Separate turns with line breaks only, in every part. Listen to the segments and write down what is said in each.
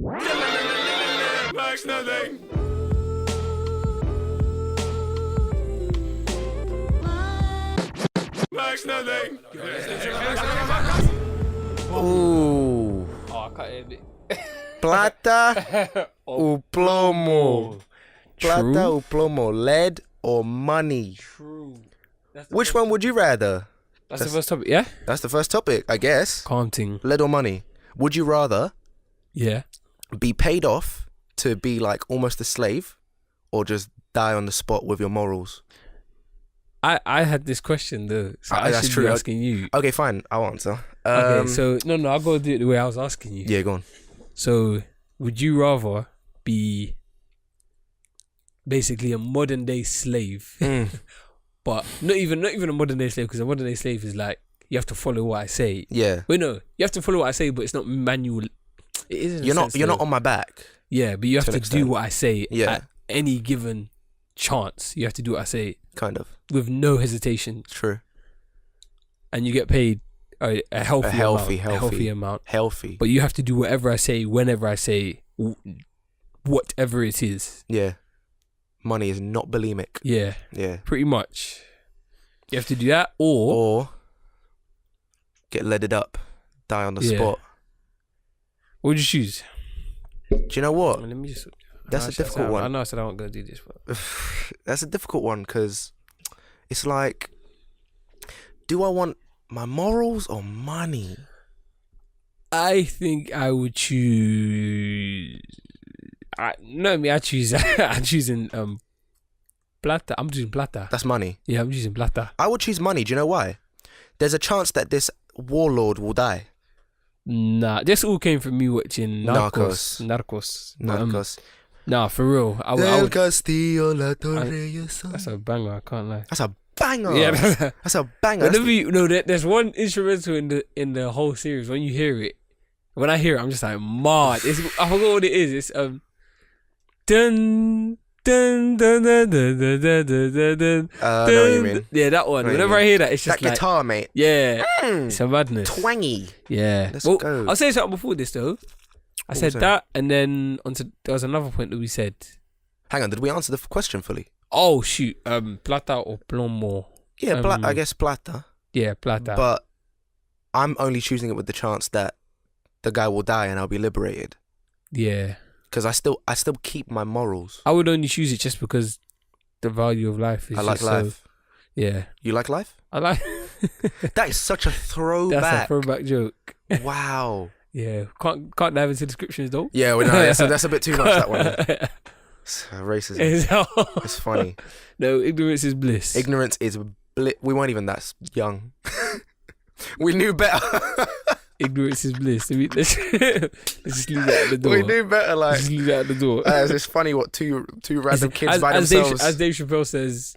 Max nothing. Max nothing.
Ooh.
Oh, I can't hear it.
Plata or Plomo? Plata or Plomo? Lead or money?
True.
Which one would you rather?
That's the first topic, yeah?
That's the first topic, I guess.
Calm thing.
Lead or money? Would you rather
Yeah.
be paid off to be like almost a slave, or just die on the spot with your morals?
I had this question though, so I
that's
should
true.
be asking you.
Okay, fine. I'll answer.
Okay, so no, I'll go do it the way I was asking you.
Yeah, go on.
So, would you rather be basically a modern day slave, but not even a modern day slave, because a modern day slave is like you have to follow what I say.
Yeah.
Wait, no, you have to follow what I say, but it's not manual. It isn't.
You're not on my back.
Yeah, but you have
to
to
an
do
extent.
what I say
Yeah.
at any given chance. You have to do what I say
Kind of.
with no hesitation,
True.
and you get paid a healthy amount.
Healthy.
But you have to do whatever I say, whenever I say, whatever it is.
Yeah. Money is not bulimic.
Yeah,
Yeah.
pretty much. You have to do that, or
get leaded up, die on the
Yeah.
spot.
what would you choose?
Do you know what?
Let me just.
That's a difficult one.
I know I said I wasn't gonna do this, but
That's a difficult one because it's like, do I want my morals or money?
I think I would choose. I choose. I'm choosing Plata. I'm choosing Plata.
That's money.
Yeah, I'm choosing Plata.
I would choose money. Do you know why? There's a chance that this warlord will die.
Nah, this all came from me watching Narcos.
Narcos.
Nah, for real. I
El
would,
Castillo, La Torre, your son.
that's a banger. I can't lie.
That's a banger.
Yeah,
That's a banger.
there's one instrumental in the whole series. When you hear it, when I hear it, I'm just like mad. I forgot what it is. It's dun dun dun dun dun dun dun dun dun.
I know what you mean.
Yeah, that one.
I know what
Whenever
you
I hear that, it's just
That
like
guitar, mate.
yeah, it's a madness.
Twangy.
Yeah.
Let's
Well,
go.
I'll say something before this though. I
What
said
was that?
that, and then there was another point that we said.
Hang on, did we answer the question fully?
Oh shoot, Plata or Plomo?
Yeah, I guess Plata.
Yeah, Plata.
But I'm only choosing it with the chance that the guy will die and I'll be liberated.
Yeah,
Because I still keep my morals.
I would only choose it just because the value of life is.
I like
just
life.
So, yeah,
You like life?
I like.
That is such a throwback.
That's a throwback joke.
Wow.
Yeah, can't dive into descriptions though.
Yeah, well, no, that's a bit too much, that one. It's racism. It's funny.
No, ignorance is bliss.
Ignorance is we weren't even that young. We knew better.
Ignorance is bliss. Let's just leave that at the door.
We knew better. Like,
Just leave that at the door.
it's funny what two random kids by themselves.
As Dave Chappelle says,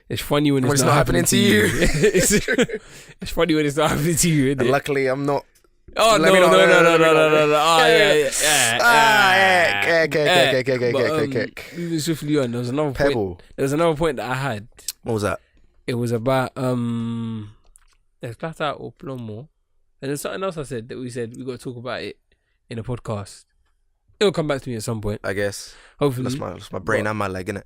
it's funny when it's
not happening to you.
It's funny when it's not happening to you, isn't
And
it?
luckily, I'm not.
Oh,
Let me know.
no. Oh, yeah.
Okay.
Moving swiftly on, there was another point.
Pebble.
There was another point that I had.
What was that?
It was about there's Plata or Plomo, and there's something else I said that we said we got to talk about it in a podcast. It'll come back to me at some point,
I guess.
hopefully.
That's my brain and my leg, innit?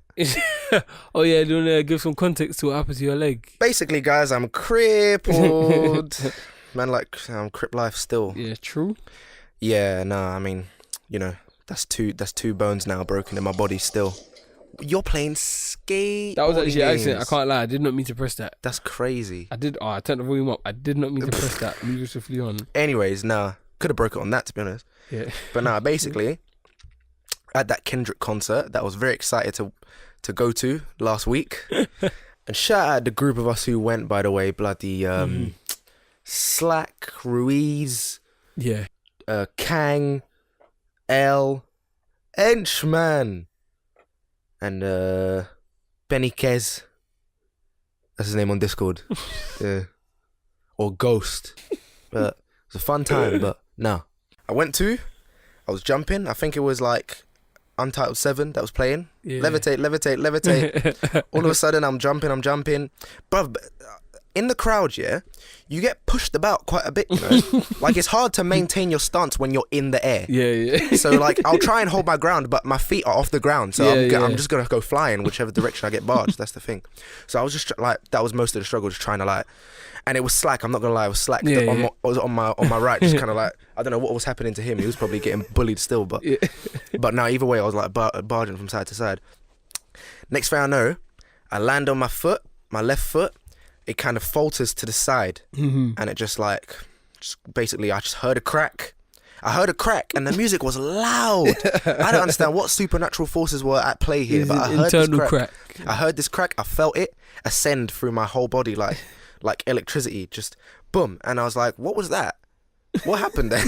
Oh yeah, do you want to give some context to what happened to your leg?
Basically, guys, I'm crippled. Man, like, I'm crip life still.
Yeah, true.
Yeah, no, I mean, that's two bones now broken in my body still. You're playing skate.
That was actually an accident. I can't lie. I did not mean to press that.
That's crazy.
I did. Oh, I turned the volume up. I did not mean to press that. Moving swiftly on.
Anyways, nah, could have broke it on that, to be honest.
Yeah.
But nah, basically, at that Kendrick concert that I was very excited to go to last week. And shout out the group of us who went, by the way, bloody Slack, Ruiz,
Yeah.
Kang, L, Henchman, and Benny Kez. That's his name on Discord. Yeah. Or Ghost. But it was a fun time, but no. I was jumping. I think it was like Untitled 7 that was playing. Yeah. Levitate. All of a sudden I'm jumping. Bruv, in the crowd, yeah, you get pushed about quite a bit, you know. Like, it's hard to maintain your stance when you're in the air.
Yeah.
So, like, I'll try and hold my ground, but my feet are off the ground. So I'm just going to go flying whichever direction I get barged. That's the thing. So I was just, like, that was most of the struggle, just trying to, like, and it was slack. I'm not going to lie, it was slack. I was on my right, just kind of like, I don't know what was happening to him. He was probably getting bullied still, but no, either way, I was, like, barging from side to side. Next thing I know, I land on my foot, my left foot. It kind of falters to the side, and it just basically, I just heard a crack. I heard a crack, and the music was loud. I don't understand what supernatural forces were at play here, but I heard this crack. I heard this crack. I felt it ascend through my whole body like electricity, just boom. And I was like, "What was that? What happened there?"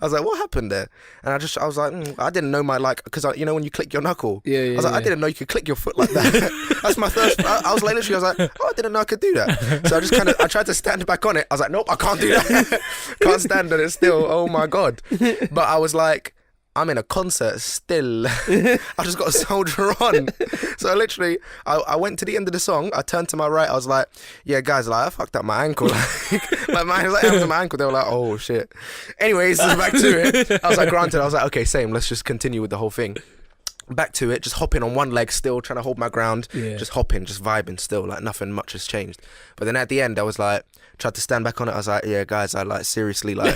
I was like, "What happened there?" And I was like, I didn't know my, like, because you know when you click your knuckle, I was like, I didn't know you could click your foot like that. That's my first. I was like, literally, I was like, oh, I didn't know I could do that. So I just I tried to stand back on it. I was like, nope, I can't do that. Can't stand on it still. Oh my god. But I was like, I'm in a concert still. I just got to soldier on. So literally, I went to the end of the song. I turned to my right. I was like, yeah, guys, like, I fucked up my ankle. Like my happened to my ankle. They were like, oh shit. Anyways, back to it. I was like, granted. I was like, okay, same. Let's just continue with the whole thing. Back to it, just hopping on one leg still, trying to hold my ground, just hopping, just vibing still, like nothing much has changed. But then at the end, I was like, tried to stand back on it. I was like, yeah, guys, I like seriously, like,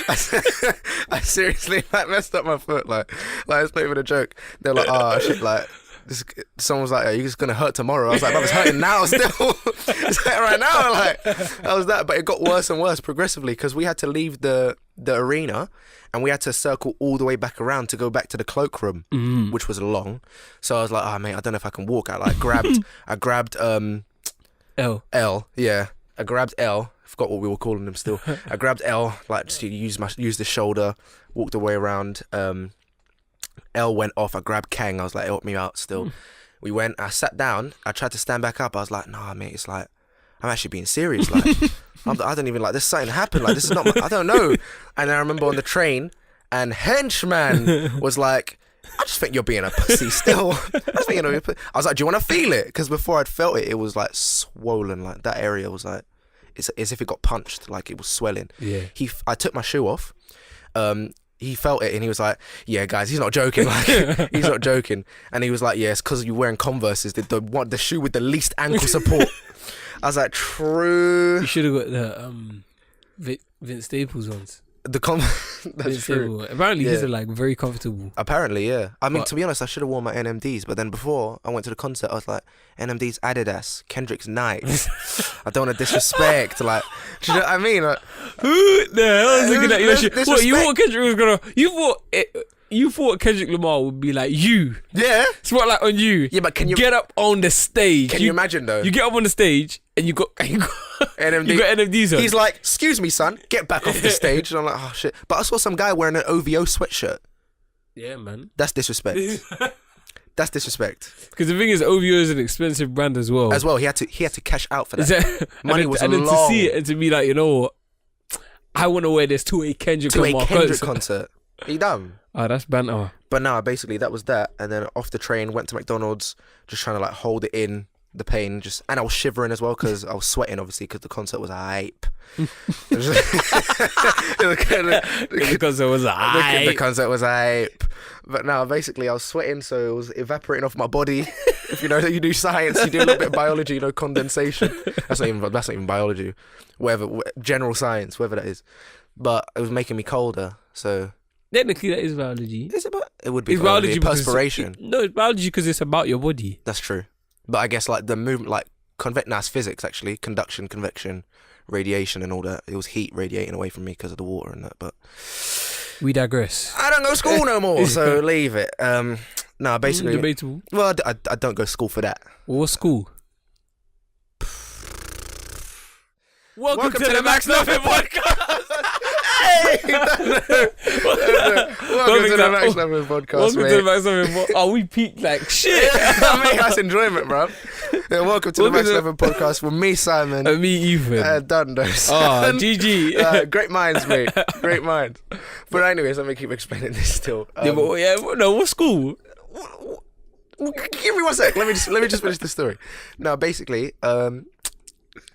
I seriously like messed up my foot, like it's not even a joke. They're like, oh shit, like, someone was like, are you just gonna hurt tomorrow? I was like, but it's hurting now still. It's hurting right now, like, that was that. But it got worse and worse progressively because we had to leave the arena. And we had to circle all the way back around to go back to the cloakroom, which was long. So I was like, oh, mate, I don't know if I can walk. I grabbed L, yeah. I grabbed L. I forgot what we were calling him still. I grabbed L, like, just to use the shoulder, walked the way around. L went off. I grabbed Kang. I was like, help me out still. We went. I sat down. I tried to stand back up. I was like, nah, mate, it's like, I'm actually being serious. Like, I don't even, like, this something happened. Like, this is not, I don't know. And I remember on the train, and henchman was like, I just think you're being a pussy still. I was like, do you want to feel it? Because before I'd felt it, it was like swollen. Like that area was like, it's as if it got punched. Like it was swelling. Yeah. I took my shoe off. He felt it and he was like, yeah, guys, he's not joking. Like, he's not joking. And he was like, yeah, it's because you're wearing Converses, the shoe with the least ankle support. I was like, true.
You should have got the Vince Staples ones.
That's
Vince
true.
Staples. Apparently, these are like very comfortable.
Apparently, yeah. I mean, to be honest, I should have worn my NMDs, but then before I went to the concert, I was like, NMDs, Adidas, Kendrick's Nike. I don't want to disrespect. Like, do you know what I mean? Like,
who the hell is looking at you? What, you thought Kendrick was gonna? You thought Kendrick Lamar would be like you? Yeah. Spotlight on you.
Yeah, but can you
get up on the stage?
Can you imagine though?
You get up on the stage and you got
NMD.
You got NMDs on.
He's like, excuse me, son, get back off the stage. And I'm like, oh shit. But I saw some guy wearing an OVO sweatshirt.
Yeah, man.
That's disrespect. That's disrespect.
Because the thing is, OVO is an expensive brand as well.
He had to cash out for that. Money was long.
And then to see it and to be like, you know what? I want to wear this to a Kendrick
concert. He dumb.
Oh, that's banter.
But no, basically that was that. And then off the train, went to McDonald's, just trying to like hold it in, the pain. And I was shivering as well because I was sweating, obviously, because the concert was hype. The concert was hype. But no, basically I was sweating, so it was evaporating off my body. If you know that you do science, you do a little bit of biology, you know, condensation. That's not even biology. General science, whatever that is. But it was making me colder, so...
Technically, that is biology.
It would be biology. Perspiration.
It's biology because it's about your body.
That's true. But I guess like the movement, like it's physics actually, conduction, convection, radiation, and all that. It was heat radiating away from me because of the water and that. But
we digress.
I don't go to school no more, so leave it. No, basically,
debatable.
Well, I don't go to school for that.
What school? Welcome to the Max Nothing Podcast.
Welcome to the Max Nothing Podcast,
Welcome to the Max Nothing Podcast. Oh, we peaked like shit.
Mate, that's enjoyment, bro. Yeah, welcome to the Max Nothing Podcast with me, Simon.
And me, Ethan.
Done those.
Oh, GG.
Great minds, mate. Great minds. But anyways, let me keep explaining this still.
What school?
Give me 1 sec. Let me just finish the story. No, basically,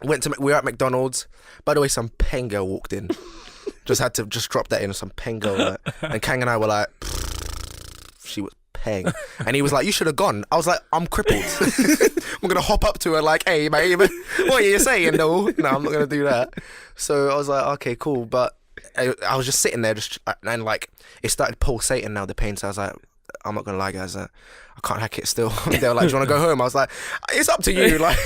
We were at McDonald's. By the way, some pen girl walked in. Had to drop that in. Some pen girl, and Kang and I were like, she was peng, and he was like, "You should have gone." I was like, "I'm crippled. I'm gonna hop up to her like, hey, mate, what are you saying? No, I'm not gonna do that." So I was like, "Okay, cool," but I was just sitting there, and like it started pulsating now, the pain. So I was like, "I'm not gonna lie, guys. I can't hack it still." They were like, "Do you want to go home?" I was like, "It's up to you." Like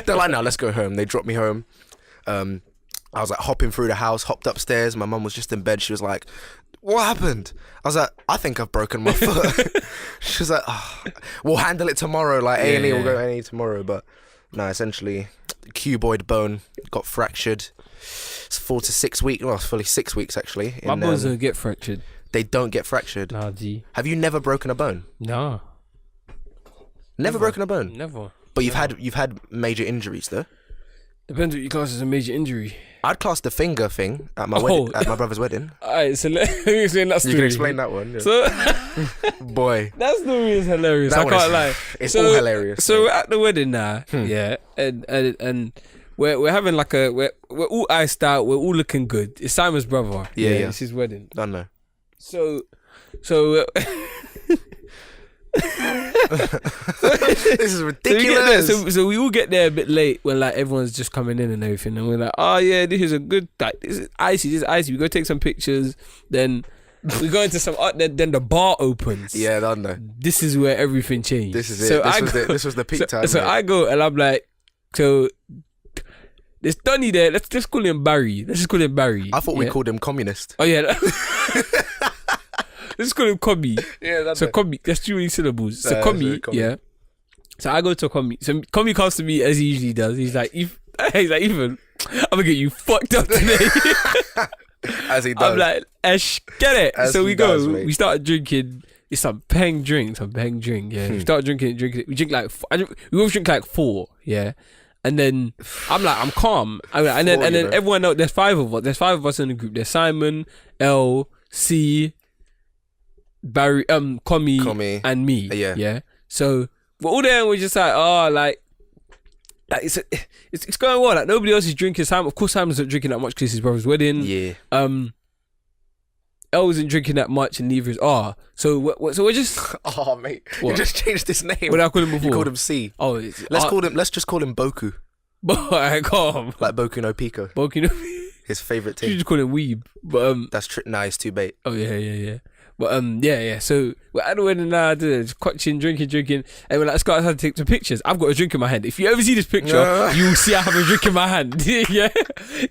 they're like, "No, let's go home." They dropped me home. I was like hopping through the house, hopped upstairs. My mum was just in bed. She was like, "What happened?" I was like, "I think I've broken my foot." She was like, "Oh, we'll handle it tomorrow. Like A&E, we'll go A&E tomorrow." But no, essentially, the cuboid bone got fractured. It's 4 to 6 weeks. Well, it's fully 6 weeks actually.
My bones don't get fractured.
They don't get fractured.
Nah, G.
Have you never broken a bone?
No.
Never broken a bone.
Never.
But you've had major injuries though.
Depends what you class as a major injury.
I'd class the finger thing at my wedding, at my brother's wedding.
Alright, so let me explain that story.
You can explain that one. Yeah.
So,
boy,
that story is hilarious.
That
I
one
can't
is-
lie.
it's all hilarious.
So we're at the wedding now, yeah, and we're having like we're all iced out. We're all looking good. It's Simon's brother.
Yeah.
It's his wedding.
I know.
So.
This is ridiculous.
So we all get there a bit late when like everyone's just coming in and everything, and we're like, "Oh yeah, this is a good. Like, this is icy. We go take some pictures. Then we go into some. Then the bar opens.
Yeah, I know.
This is where everything changed.
This is it.
So
This was the peak time.
So I go and I'm like, so there's Donny there. Let's just call him Barry.
I thought we called him communist.
Oh yeah. Let's call him Commie.
Yeah, that's
So Commie, that's 2 many syllables. So
That's
Commie,
it, Commie.
yeah. So I go to Commie. So Commie comes to me as he usually does. He's like, Ethan, I'm gonna get you fucked up today.
As he does.
I'm like, Ash, get it.
As
So
he
we go.
does, mate.
We start drinking. It's some peng drink. Yeah. We start drinking. We drink like. We always drink like 4. Yeah. And then I'm like, I'm calm. And then everyone else. There's 5 of us. There's 5 of us in the group. There's Simon, L, C, Barry, Commie, and me. Yeah. So we're all there and we're just like, oh, like it's going well. Like nobody else is drinking. Of course, Simon's not drinking that much because it's his brother's wedding.
Yeah.
Elle isn't drinking that much, and neither is R. So we're just.
Oh mate,
What?
you just changed his name.
What did I call him before?
You called him C.
Oh,
Let's just call him Boku.
Boy, calm.
Like Boku no Pico.
Boku no.
His favorite
You
thing.
just call him Weeb, but
That's nah, it's too bait.
Oh yeah. But yeah. So we're at the wedding now, just clutching, drinking, and we're like, let's go outside to take some pictures. I've got a drink in my hand. If you ever see this picture, you will see I have a drink in my hand. Yeah,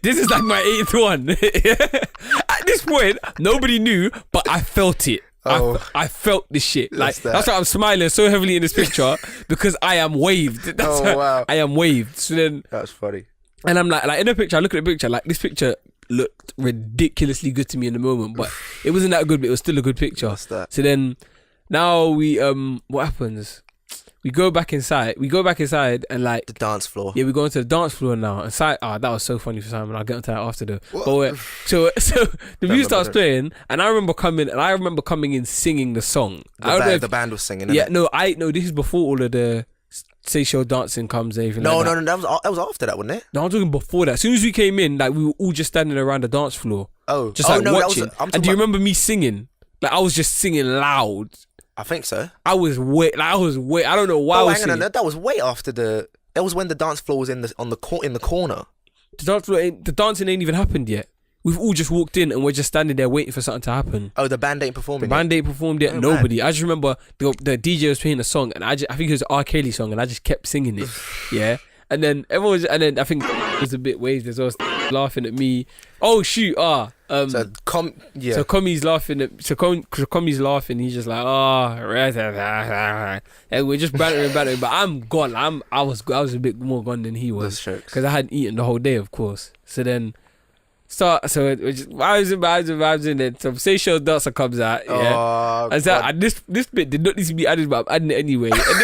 this is like my 8th one. At this point, nobody knew, but I felt it.
Oh.
I felt this shit. Like
That's that.
that's why I'm smiling so heavily in this picture because I am waved. That's why
wow.
I am waved. So then,
That's funny.
and I'm like in the picture, I look at the picture, like this picture looked ridiculously good to me in the moment, but it wasn't that good, but it was still a good picture.
What's that?
So then now we what happens? We go back inside and like
The dance floor.
yeah, we go into the dance floor now. And that was so funny for Simon. I'll get into that after the so the music starts playing and I remember coming in singing the song.
The band was singing.
Yeah,
innit?
no, this is before all of the Seychelles dancing comes and everything.
No,
like that.
that was after that, wasn't it?
No, I'm talking before that. As soon as we came in, like we were all just standing around the dance floor,
Oh,
just like
no,
watching.
I'm
And
talking
do you
about-
remember me singing? Like I was just singing loud.
I think so.
I was wait. I don't know why I
Oh,
was
hang on,
singing.
that was way after the. That was when the dance floor was in the corner.
The dancing ain't even happened yet. We've all just walked in and we're just standing there waiting for something to happen.
Oh, the band ain't
The
performing.
band ain't performed yet.
Oh,
Nobody. I just remember the DJ was playing a song and I think it was an R. Kelly song and I just kept singing it. Yeah. And then I think it was a bit waved as well, laughing at me. Oh shoot!
So
So Commie's laughing at Commie's laughing. He's just like and we're just battering. But I'm gone. I was a bit more gone than he was
That's jokes.
because I hadn't eaten the whole day, of course. So then So it just vibes in. Then some Seychelles dancer comes out. Yeah.
Oh,
And so and this bit did not need to be added, but I'm adding it anyway. And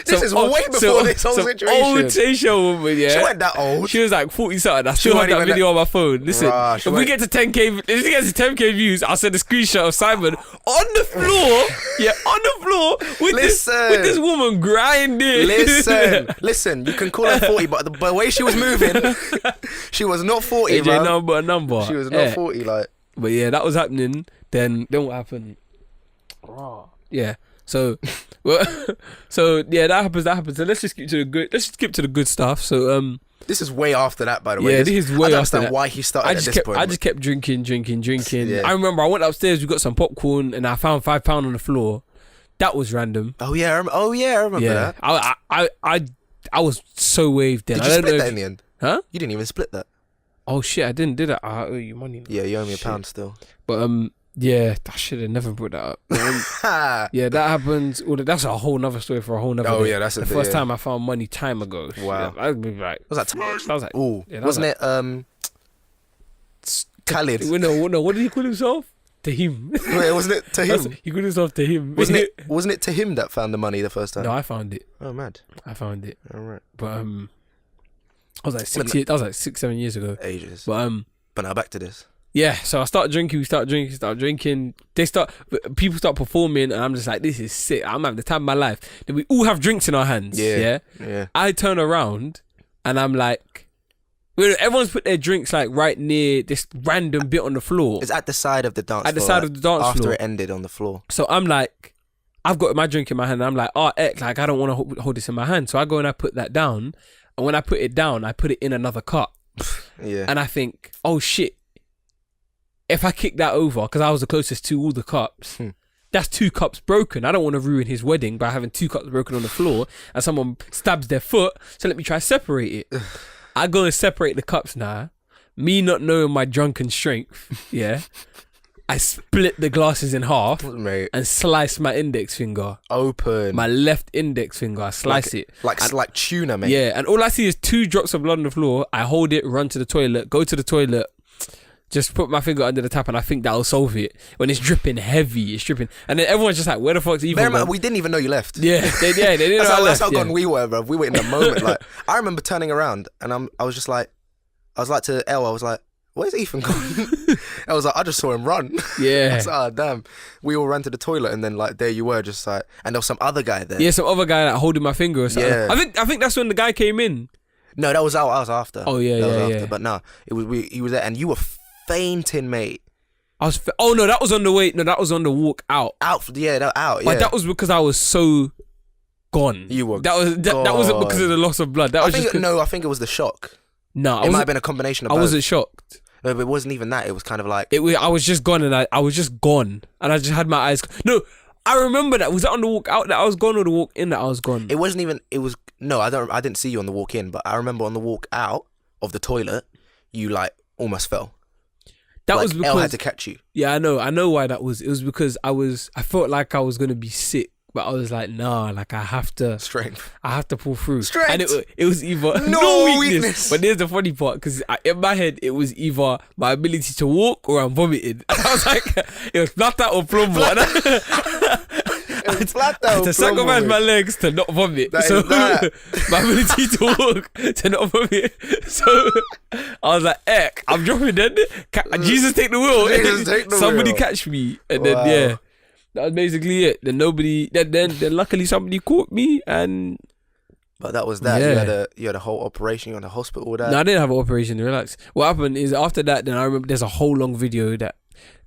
This is way before this whole situation.
Old Seychelles woman, yeah.
She wasn't that old.
She was like 40 something. I still have
wasn't
that
even
video on my phone. Listen,
Bruh,
if we get to 10k views, I'll send a screenshot of Simon on the floor. Yeah, on the floor with this woman grinding.
Listen. You can call her 40, but the way she was moving, she was not 40,
AJ
bro.
number.
She was not 40, like.
But yeah, that was happening. Then what happened? Yeah. So, that happens. So let's just skip to the good. Let's just skip to the good stuff. So
this is way after that, by the way.
Yeah, this is way
I don't
after
understand
that.
why he started at this point.
I just kept drinking.
Yeah.
I remember I went upstairs. We got some popcorn, and I found £5 on the floor. That was random.
Oh yeah, I remember that.
I was so waved then.
Did you split that in the end?
Huh?
You didn't even split that.
Oh shit, I didn't do that. I owe you money now.
Yeah, you owe me £1 still.
But yeah, I should have never brought that up. Yeah, that happens. That's a whole nother story for a whole nother day.
Yeah, that's
the first time I found money time ago.
Wow.
I'd be like,
Was that?
I was like,
ooh,
yeah,
wasn't it? Khalid.
No, what did he call himself? To him.
Wait, wasn't it to him?
He called himself to him.
Wasn't it to him that found the money the first time?
No, I found it.
Oh, mad.
I found it.
All right.
But I was like 6-7 years ago.
Ages.
But
now back to this.
Yeah, so I started drinking. We start drinking. People start performing, and I'm just like, this is sick. I'm having the time of my life. Then we all have drinks in our hands.
Yeah.
I turn around, and I'm like, everyone's put their drinks like right near this random bit on the floor.
It's at the side of the dance floor.
At the side of the dance floor.
After it ended on the floor.
So I'm like, I've got my drink in my hand, and I'm like, like I don't want to hold this in my hand. So I go and I put that down, and when I put it down, I put it in another cup.
Yeah.
And I think, oh shit. If I kick that over, because I was the closest to all the cups, that's 2 cups broken. I don't want to ruin his wedding by having 2 cups broken on the floor and someone stabs their foot. So let me try to separate it. I go and separate the cups now. Me not knowing my drunken strength, yeah. I split the glasses in half,
mate,
and slice my index finger.
Open.
My left index finger, I slice it.
Like tuna, mate.
Yeah, and all I see is 2 drops of blood on the floor. I hold it, run to the toilet, go to the toilet, just put my finger under the tap, and I think that'll solve it. When it's dripping heavy, it's dripping, and then everyone's just like, "Where the fuck's Eva?"
We didn't even know you left.
Yeah, they didn't.
That's how gone we were, bro. We were in the moment. Like, I remember turning around, and I was like to Elle, I was like, "Where's Ethan gone?" I was like, "I just saw him run."
Yeah.
I was like, "Oh damn!" We all ran to the toilet, and then like there you were, just like, and there was some other guy there.
Yeah, some other guy like holding my finger or something.
Yeah.
I think that's when the guy came in.
No, that was after.
Oh yeah, yeah.
But no, he was there, and you were fainting, mate.
Oh no, that was on the way. No, that was on the walk out.
Out.
But that was because I was so gone.
You were.
That wasn't because of the loss of blood.
I think it was the shock.
No,
it might have been a combination of both.
I wasn't shocked.
No, but it wasn't even that. It was kind of like
I was just gone, and I was just gone, and I just had my eyes. No, I remember that. Was that on the walk out that I was gone, or the walk in that I was gone?
It wasn't even. It was no. I didn't see you on the walk in, but I remember on the walk out of the toilet, you like almost fell. That was because Elle had to catch you.
Yeah, I know why that was. It was because I felt like I was gonna be sick, but I was like, nah, like I have to pull through.
Strength.
And it was either no weakness. But here's the funny part, because in my head it was either my ability to walk or I'm vomiting. And I was like, it was Plata or Plomo. I had to sacrifice my legs to not vomit. My ability to walk to not vomit. So I was like, heck, I'm dropping then. Jesus take the wheel. Somebody catch me. And then yeah, that was basically it. Then luckily somebody caught me, and
but that was that. Yeah. You had a whole operation. You were in the hospital. All that.
No, I didn't have an operation. Relax. What happened is after that, then I remember there's a whole long video that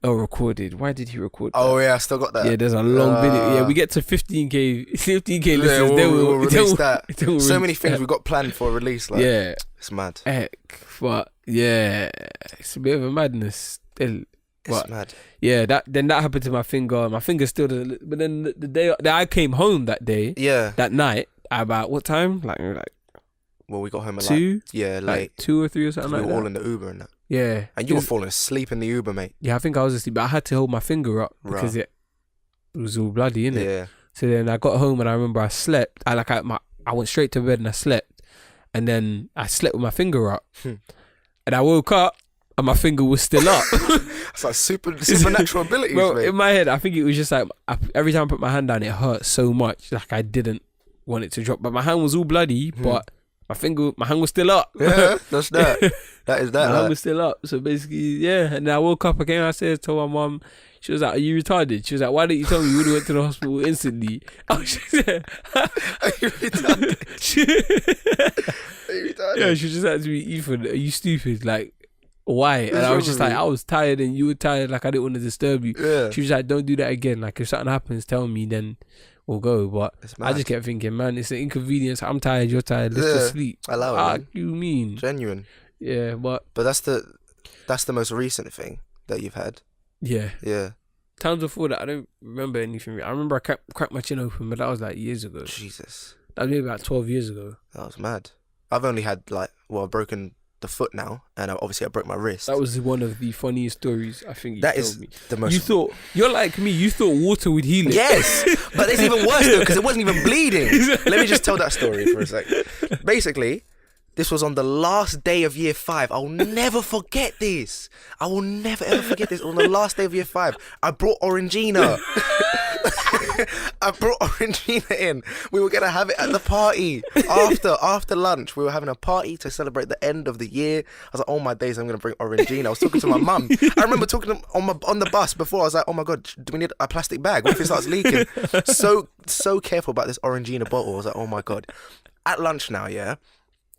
recorded. Why did he record that?
Oh yeah, I still got that.
Yeah, there's a long video. Yeah, we get to 15k listens.
Yeah, we'll release that. So many things
we
we got planned for release. Like,
yeah,
it's mad.
Heck, but yeah, it's a bit of a madness still.
It's mad.
Yeah, that happened to my finger. My finger still doesn't. But then the day that I came home that day, that night, about what time? Like
well, we got home at
2.
Late.
Like 2 or 3 or something.
We
like
were
that.
all in the Uber and that.
Yeah,
and you were falling asleep in the Uber, mate.
Yeah, I think I was asleep, but I had to hold my finger up because it was all bloody, innit?
Yeah.
So then I got home and I remember I slept. I went straight to bed and I slept, and then I slept with my finger up, and I woke up and my finger was still up.
It's like supernatural abilities,
Well,
mate.
in my head, I think it was just like every time I put my hand down, it hurt so much. Like I didn't want it to drop, but my hand was all bloody, but my hand was still up.
Yeah, that's that. That is that.
My hand
Like,
was still up. So basically, yeah. And then I woke up, I came downstairs, told my mum. She was like, "Are you retarded?" She was like, "Why didn't you tell me? You would have went to the hospital instantly." Oh, she said,
are you retarded?
she,
Are you retarded?
yeah, she just had to be, Ethan, are you stupid? Like, why? And
What's
I
wrong
was just
with
like,
you?
I was tired and you were tired. Like, I didn't want to disturb you.
Yeah.
She was like, don't do that again. Like, if something happens, tell me, then we'll go. But
It's
I just
mad.
kept thinking, man, it's an inconvenience. I'm tired, you're tired. Let's just sleep.
Allow it,
Ah,
man.
you mean?
Genuine.
Yeah, but
But that's the most recent thing that you've had.
yeah.
Yeah.
Times before that, I don't remember anything. I remember I cracked my chin open, but that was like years ago.
Jesus.
That was maybe about 12 years ago.
That was mad. I've only had I've broken the foot now, and obviously I broke my wrist.
That was one of the funniest stories I think you
That
told
is
me.
the most.
You thought, you're like me, you thought water would heal it.
Yes, but it's even worse though because it wasn't even bleeding. Let me just tell that story for a sec. Basically, this was on the last day of year 5. I'll never forget this. I will never ever forget this. On the last day of year 5, I brought Orangina. I brought Orangina in. We were gonna have it at the party after lunch. We were having a party to celebrate the end of the year. I was like, oh my days, I'm gonna bring Orangina. I was talking to my mum. I remember talking to on the bus before. I was like, oh my god, do we need a plastic bag? What if it starts leaking? So careful about this Orangina bottle. I was like, oh my god. At lunch now, yeah.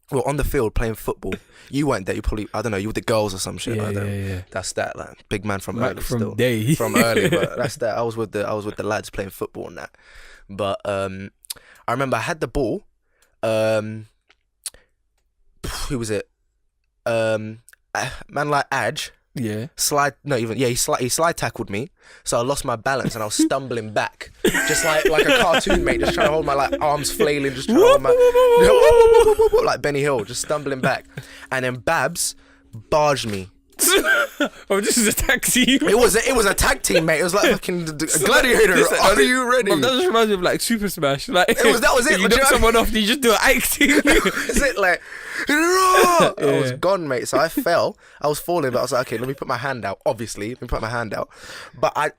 Well, on the field playing football. You weren't there. You probably, I don't know, you were the girls or some shit.
Yeah,
I don't know.
yeah.
That's that, like big man from
Back
early
from
still.
day.
From early, but that's that. I was with the lads playing football and that. But I remember I had the ball. Who was it? Man like Adj.
Yeah.
He slide tackled me, so I lost my balance and I was stumbling back, just like a cartoon, mate, just trying to hold my like arms flailing, just trying to hold my like Benny Hill, just stumbling back, and then Babs barged me.
Oh, this is a tag team.
It was a tag team, mate. It was like fucking gladiator. Are you ready?
That just reminds me of like Super Smash. Like
That was it.
You knock someone off, you just do an Ike team.
Is it like I was gone, mate. So I fell. I was falling, but I was like, okay, let me put my hand out. Obviously, let me put my hand out. But I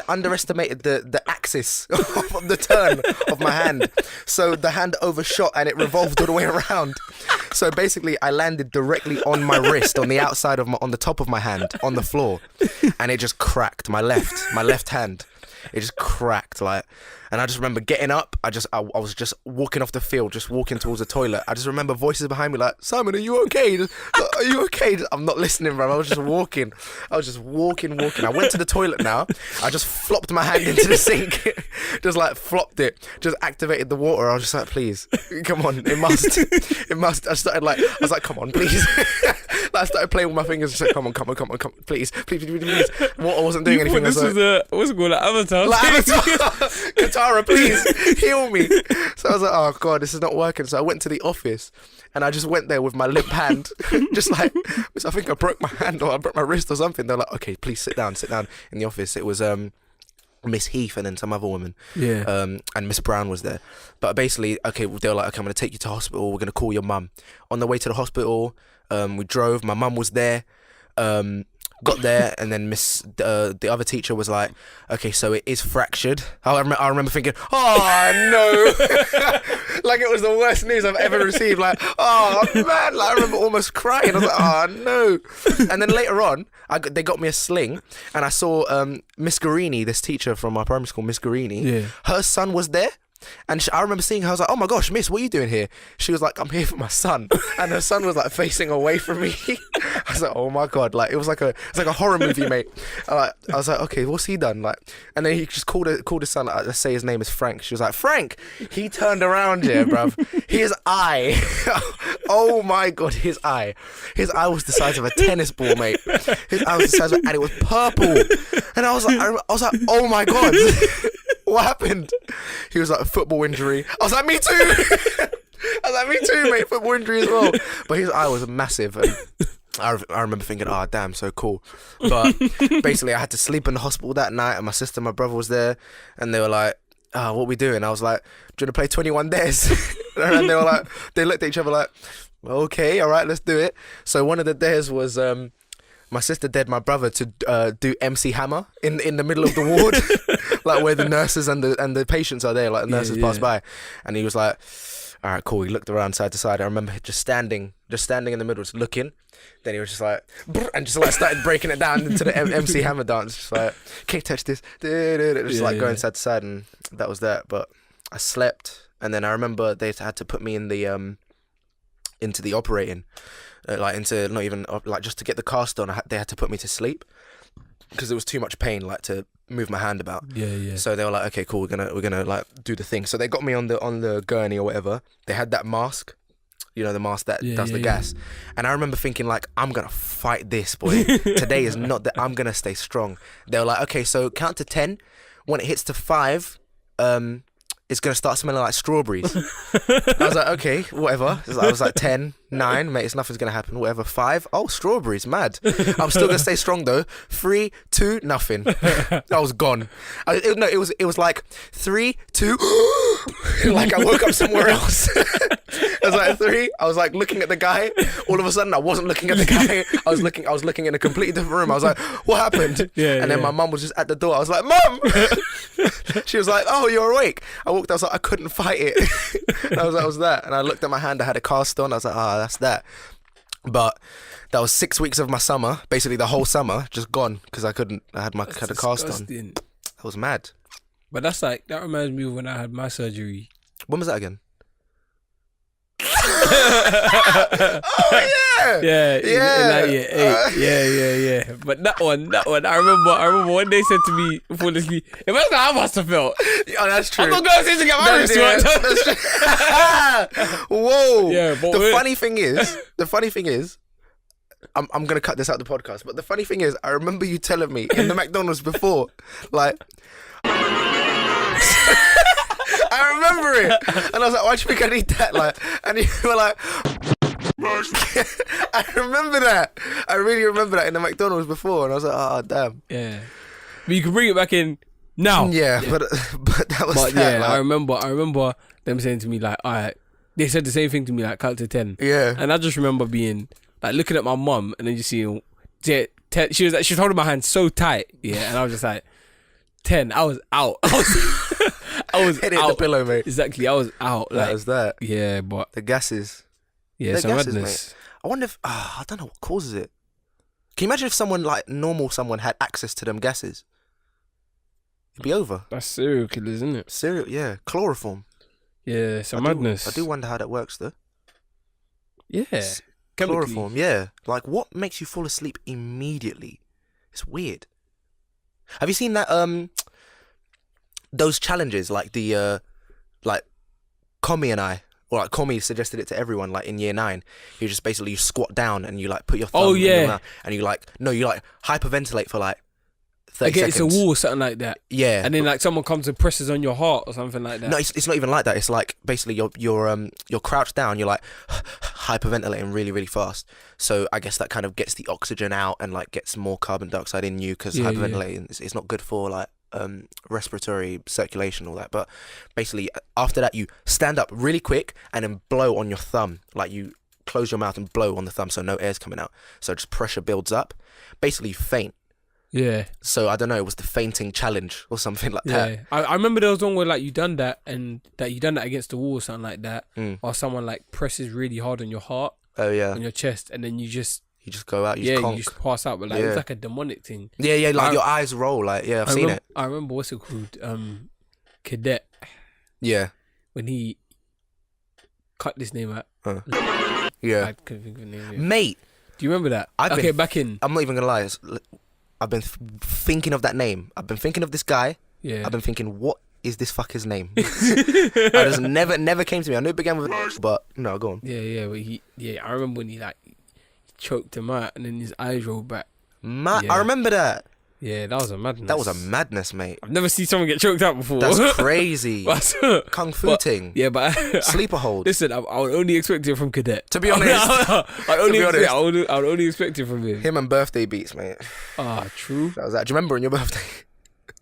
underestimated the axis of the turn of my hand. So the hand overshot and it revolved all the way around. So basically, I landed directly on my wrist, on the outside of on the top of my hand, on the floor, and it just cracked. My left hand. It just cracked like. And I just remember getting up. I was just walking off the field, just walking towards the toilet. I just remember voices behind me like, Simon, are you okay? Are you okay? I'm not listening, bro. I was just walking. I went to the toilet now. I just flopped my hand into the sink. Just like flopped it. Just activated the water. I was just like, please, come on. It must. I was like, come on, please. I started playing with my fingers. Just like, come on, please. Water wasn't doing anything.
This was what's it called, like Avatar?
Like Avatar. Katara, please heal me. So I was like, oh god, this is not working. So I went to the office and I just went there with my limp hand, just like, I think I broke my hand or I broke my wrist or something. They're like, okay, please sit down in the office. It was Miss Heath and then some other woman.
Yeah.
And Miss Brown was there. But basically, okay, they were like, okay, I'm gonna take you to hospital. We're gonna call your mum. On the way to the hospital, we drove. My mum was there. Got there and then the other teacher was like, okay, so it is fractured. I remember thinking, oh no. Like it was the worst news I've ever received. Like, oh man, like, I remember almost crying. I was like, oh no. And then later on, they got me a sling and I saw Miss Guarini, this teacher from our primary school, Miss Guarini.
Yeah.
Her son was there. And I remember seeing her, I was like, oh my gosh, miss, what are you doing here? She was like, I'm here for my son. And her son was like facing away from me. I was like, oh my God. Like, it's like a horror movie, mate. I was like, okay, what's he done? Like, and then he just called his son, like, let's say his name is Frank. She was like, Frank. He turned around here, bruv. His eye. Oh my God, his eye. His eye was the size of a tennis ball, mate. His eye was the size of, and it was purple. And I was like, oh my God. What happened? He was like, a football injury. I was like, me too, mate, football injury as well. But his eye was massive and I remember thinking, oh damn, so cool. But basically I had to sleep in the hospital that night and my sister and my brother was there and they were like, oh, what are we doing? I was like, do you want to play 21 Days? And they were like, they looked at each other like, okay, all right, let's do it. So one of the dares was my sister dared my brother to do MC Hammer in the middle of the ward, like where the nurses and the patients are there, like the nurses pass by, and he was like, all right, cool. He looked around side to side. I remember just standing in the middle, just looking. Then he was just like, and just like started breaking it down into the MC Hammer dance. Just like, can't touch this. Just like going side to side, and that was that. But I slept, and then I remember they had to put me in the into the operating, like into not even like just to get the cast on. They had to put me to sleep because there was too much pain, like to move my hand about.
Yeah.
So they were like, okay, cool, we're gonna like do the thing. So they got me on the gurney or whatever. They had that mask, you know, the mask that does the gas. And I remember thinking like, I'm gonna fight this, boy. Today is not that. I'm gonna stay strong. They were like, okay, so count to 10. When it hits to 5, it's gonna start smelling like strawberries. I was like, okay, whatever. I was like 10, 9, mate, nothing's gonna happen. Whatever. 5, oh, strawberries, mad. I'm still gonna stay strong though. 3, 2, nothing. I was gone. It was like 3, 2. Like I woke up somewhere else. I was like 3. I was like looking at the guy. All of a sudden, I wasn't looking at the guy. I was looking in a completely different room. I was like, what happened? And then my mum was just at the door. I was like, Mum. She was like, oh, you're awake. I walked. I was like, I couldn't fight it. And that was that. And I looked at my hand. I had a cast on. I was like, that's that. But that was 6 weeks of my summer. Basically, the whole summer just gone because I couldn't. I had a cast on. That was mad.
But that's like that reminds me of when I had my surgery.
When was that again? Oh yeah.
Yeah. But that one. I remember when they said to me before the sleep, imagine how I must have felt.
Oh, that's true.
I'm not going to get my wristwatch.
Whoa.
Yeah, but
the funny thing is, I'm gonna cut this out the podcast. But the funny thing is, I remember you telling me in the McDonald's before, like. I remember it, and I was like, "Why do you think I need that?" Like, and you were like, "I remember that. I really remember that in the McDonald's before." And I was like, "Oh, damn."
Yeah, but you can bring it back in now.
Yeah. But that was.
But
that,
yeah,
like,
I remember them saying to me like, "All right," they said the same thing to me like, "Count to 10."
Yeah.
And I just remember being like looking at my mum and then just seeing, 10. She was holding my hand so tight, yeah, and I was just like, 10. I was out. I was
hit
out.
the pillow, mate.
Exactly, I was out. Like,
That was that.
Yeah, but
The gases.
yeah, it's a
gases,
madness.
mate. I wonder if I don't know what causes it. Can you imagine if someone had access to them gases? It'd be over.
That's serial killers, isn't it?
Yeah. Chloroform.
Yeah, it's a madness.
I do wonder how that works though.
Yeah,
Chloroform, yeah. Like, what makes you fall asleep immediately? It's weird. Have you seen that those challenges, like the like Commie and I, or like Commie suggested it to everyone, like in year 9. You just basically you squat down and you like put your thumb in your mouth and you like hyperventilate for like 30 seconds.
It's a wall or something like that.
Yeah.
And then like someone comes and presses on your heart or something like that.
No, it's not even like that. It's like basically you're crouched down, you're like hyperventilating really, really fast. So I guess that kind of gets the oxygen out and like gets more carbon dioxide in you because hyperventilating it's not good for like respiratory circulation, all that. But basically after that you stand up really quick and then blow on your thumb. Like you close your mouth and blow on the thumb so no air's coming out. So just pressure builds up. Basically you faint.
Yeah.
So I don't know, it was the fainting challenge or something like that.
Yeah. I remember there was one where like you done that against the wall or something like that. Or someone like presses really hard on your heart.
Oh yeah.
On your chest, and then you just
go out, you just
pass out, but like it's like a demonic thing.
Yeah, like your eyes roll, like I've seen it.
I remember what's it called? Cadet.
Yeah.
When he cut this name out.
Yeah.
I couldn't think of the name of it.
Mate.
Do you remember that? Back in.
I'm not even gonna lie. I've been thinking of that name. I've been thinking of this guy.
Yeah.
I've been thinking, what is this fucker's name? I just never came to me. I knew it began with, but no, go on.
Yeah. But I remember when he like choked him out and then his eyes rolled back.
I remember that.
Yeah, that was a madness.
That was a madness, mate.
I've never seen someone get choked out before.
That's crazy. Kung fu ting.
Yeah, but
sleeper hold.
Listen, I would only expect it from Cadet.
To be honest,
I would only expect it from him.
Him and birthday beats, mate.
Ah, true.
That was that. Do you remember on your birthday?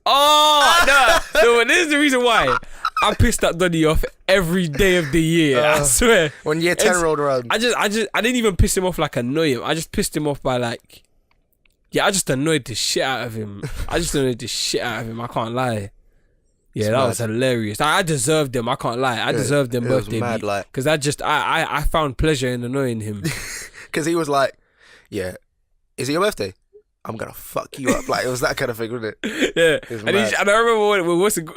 Oh no! But this is the reason why I pissed that Donny off every day of the year. I swear.
When year 10 rolled around,
I didn't even piss him off like annoy him. I just pissed him off by like Yeah, I just annoyed the shit out of him. I can't lie. Yeah,
It's
that
mad.
was hilarious. I deserved them. I can't lie. I deserved them
it was
birthday
mad, like-
because I found pleasure in annoying him.
Because he was like, yeah, is it your birthday? I'm gonna fuck you up. Like, it was that kind of thing, wasn't it?
Yeah,
was
and,
mad.
and I remember when what's it?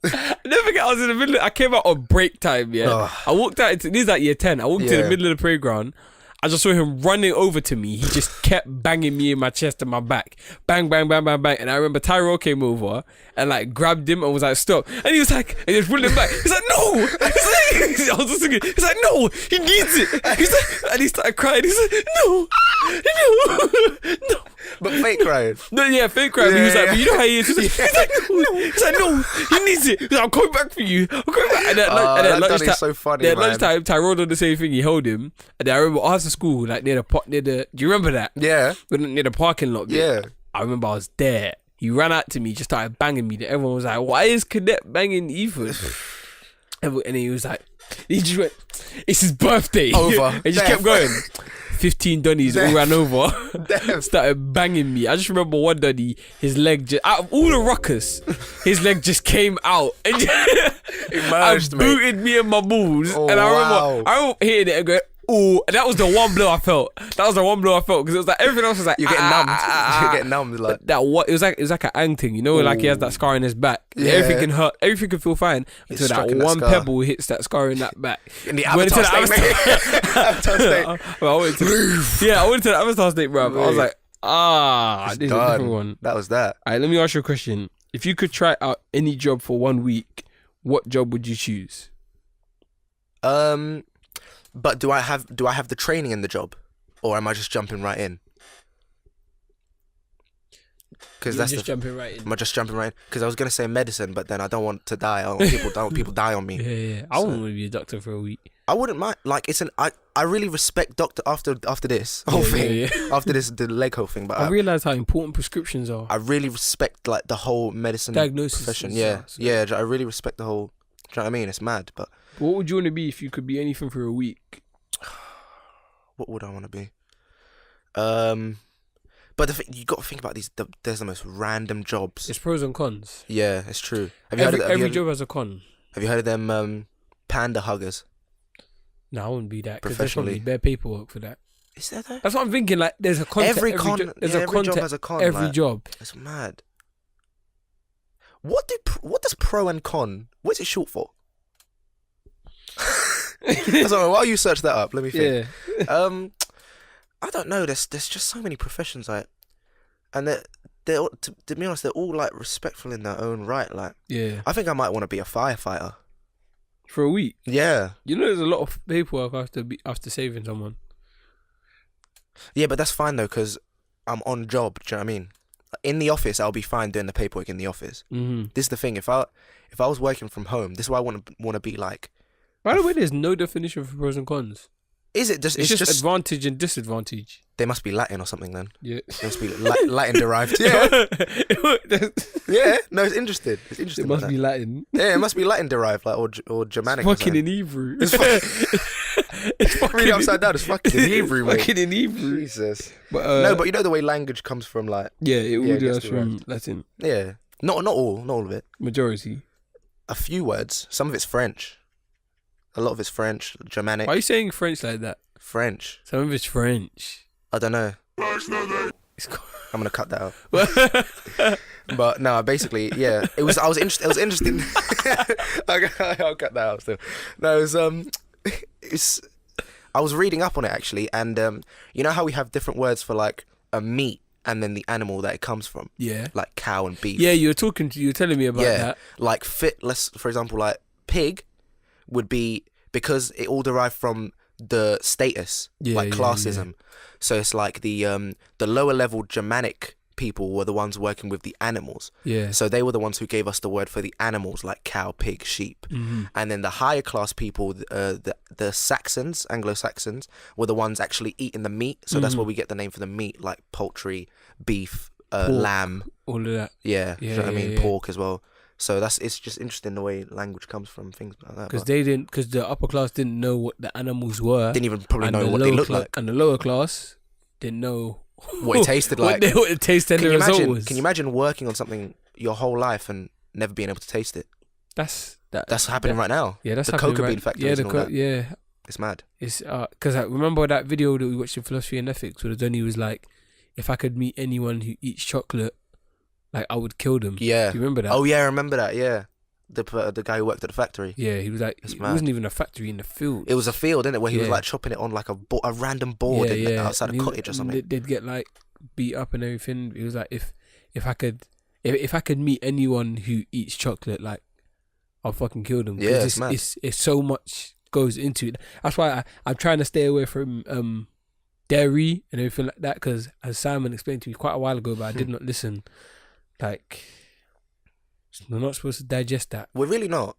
I never forget. I was in the middle. I came out on break time. Yeah,
Oh.
I walked out. This is like year 10. I walked to the
Yeah.
middle of the playground. I just saw him running over to me. He just kept banging me in my chest and my back. Bang, bang, bang, bang, bang. And I remember Tyrell came over and like grabbed him and was like, stop. And he was like, and he was pulling him back. He's like, no. I was just thinking, he's like, no, he needs it. He's like, and he started crying. He's like, no.
But fake crying.
No, yeah, fake crying. He was like, but you know how he is. He's like, no. He's like, no, he needs it. He's like, I'm coming back for you. I'm coming back. And
that Donny's so funny,
at
man.
lunchtime, Tyrell did the same thing. He held him. And then I remember after school, like near the, do you remember that?
Yeah.
Near the parking lot. Bit.
Yeah.
I remember I was there. He ran out to me, just started banging me. Everyone was like, why is Cadet banging Ethan? And he was like, he just went, it's his birthday.
Over.
He just kept going. 15 Donnies all ran over.
Damn.
Started banging me. I just remember one Donny, his leg just, out of all the ruckus, his leg just came out and
Emerged,
and
mate.
booted me in my balls.
Oh,
and
wow.
I remember hitting it and going, ooh, and that was the one blow I felt. Because it was like everything else was like
You're getting numbed. You're getting numbed. Like,
that what it was like an ang thing, you know, like he has that scar in his back.
Yeah.
Everything can hurt, everything can feel fine until
struck
that
in that
one
scar.
pebble hits that scar in that back.
in the
Went into
Avatar
the
state, mate. Avatar state.
I went to the Avatar state, bro. I was like, this is a
Done.
different one.
That was that.
Alright, let me ask you a question. If you could try out any job for 1 week, what job would you choose?
But do I have the training in the job, or am I just jumping right in? Because that's
jumping right in.
Am I just jumping right in? Because I was gonna say medicine, but then I don't want to die. I don't want people die on me.
Yeah. I wouldn't want to be a doctor for a week.
I wouldn't mind. Like, I really respect doctor after this whole thing. After this, the leg whole thing. But
I realize how important prescriptions are.
I really respect like the whole medicine
Diagnosis
profession.
and
Yeah,
stuff, so-
yeah. I really respect the whole. Do you know what I mean? It's mad, but
What would you want to be if you could be anything for a week?
what would I want to be? But you got to think about these. There's the most random jobs.
It's pros and cons.
Yeah, it's true. Have you
Every job has a con.
Have you heard of them panda huggers?
No, I wouldn't be that because there's
Professionally.
probably bare paperwork for that.
Is there though?
That's what I'm thinking. Like, there's a con. to
Every
every
con,
job. There's
yeah,
a
every
con
job
to
has a con.
every
like,
job.
It's mad. What does pro and con? What's it short for? Sorry, while you search that up, let me think.
Yeah.
I don't know. There's just so many professions, like, and they're all- to be honest, they're all like respectful in their own right. Like,
Yeah.
I think I might want to be a firefighter.
For a week.
Yeah,
You know, there's a lot of paperwork after saving someone.
yeah, but that's fine though, because I'm on job. Do you know what I mean? In the office, I'll be fine doing the paperwork in the office.
Mm-hmm.
This is the thing. If I was working from home, this is why I want to be like.
By the way, there's no definition for pros and cons.
Is it just?
It's just advantage and disadvantage.
They must be Latin or something then.
Yeah.
They must be Latin derived. Yeah, yeah. No, it's interesting. It's interesting.
It must
like
be
that.
Latin.
Yeah, it must be Latin derived, like or Germanic.
Fucking
or
in Hebrew.
It's fucking read it upside down. It's fucking in Hebrew, mate.
Fucking in Hebrew.
Jesus.
But
No, but you know the way language comes from, like,
yeah, it all
Yeah, it
does
gets
from Latin.
yeah, not all of it.
Majority.
A few words. Some of it's French. A lot of it's French, Germanic,
Why are you saying French like that?
French.
Some of it's French.
I don't know.
It's cool.
I'm gonna cut that out. But no, basically, yeah. It was interesting. I'll cut that out still. No, I was reading up on it actually, and you know how we have different words for like a meat and then the animal that it comes from,
Yeah.
like cow and beef.
Yeah, you were telling me about
Yeah,
that.
like for example, like pig would be because it all derived from the status, like classism. So it's like the lower level Germanic people were the ones working with the animals.
Yeah.
So they were the ones who gave us the word for the animals, like cow, pig, sheep.
Mm-hmm.
And then the higher class people, the Saxons, Anglo-Saxons, were the ones actually eating the meat. So that's where we get the name for the meat, like poultry, beef, lamb.
All of that.
Yeah, do you know what I mean?
yeah.
Pork as well. So it's just interesting the way language comes from, things like that.
Because
but
because the upper class didn't know what the animals were.
didn't even probably
and
know
the
what they
lower
look like.
And the lower class didn't know
What it tasted like.
what it tasted and the result was.
Can you imagine working on something your whole life and never being able to taste it? That's happening right now.
Yeah, that's
the
happening
coca bean factories and all that.
Yeah.
It's mad.
It's because I remember that video that we watched in Philosophy and Ethics where the Donny was like, if I could meet anyone who eats chocolate, like I would kill them.
Yeah.
Do you remember that?
Oh yeah, I remember that. Yeah, the guy who worked at the factory.
Yeah, he was like, it wasn't even a factory in the field.
It was a field, innit, where he was like chopping it on like a random board outside a cottage or something.
They'd get like beat up and everything. It was like if I could meet anyone who eats chocolate, like I'll fucking kill them.
Yeah,
it's so much goes into it. That's why I'm trying to stay away from dairy and everything like that, because as Simon explained to me quite a while ago, but I did not listen. Like, we're not supposed to digest that.
We're really not.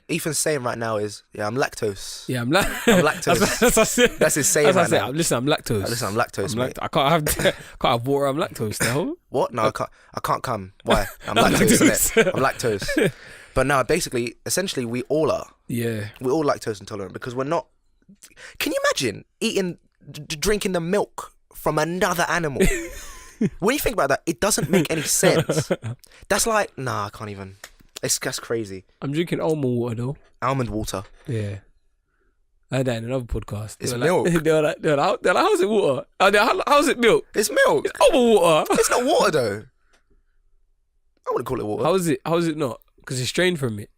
Ethan's saying right now is, I'm lactose.
Yeah, I'm
lactose. That's his saying right now.
Listen, I'm lactose.
I'm lactose, mate.
I can't have water. I'm lactose now.
What? No, I can't come. Why? I'm lactose. Innit? I'm lactose. But no, essentially, we all are.
Yeah.
We're all lactose intolerant because we're not. Can you imagine drinking the milk from another animal? When you think about that, it doesn't make any sense. That's like, I can't even. That's crazy.
I'm drinking almond water though.
Almond water.
Yeah. I had that in another podcast.
It's milk.
They were like, how's it water? How's it milk?
It's milk.
It's almond water.
It's not water though. I wouldn't call it water.
How is it not? Because it's strained from it.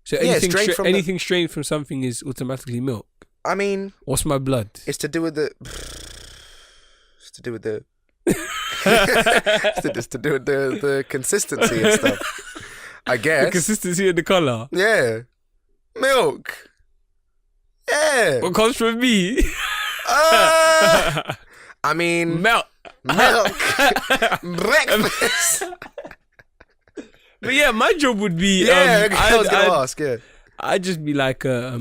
So anything strained from something is automatically milk.
I mean,
what's my blood?
It's to do with the. It's to do with the. It's to do with the consistency and stuff. I guess
the consistency and the colour.
Yeah, milk. Yeah.
What comes from me?
I mean,
milk.
Breakfast.
But yeah, my job would be.
I was gonna ask. Yeah,
I'd just be like I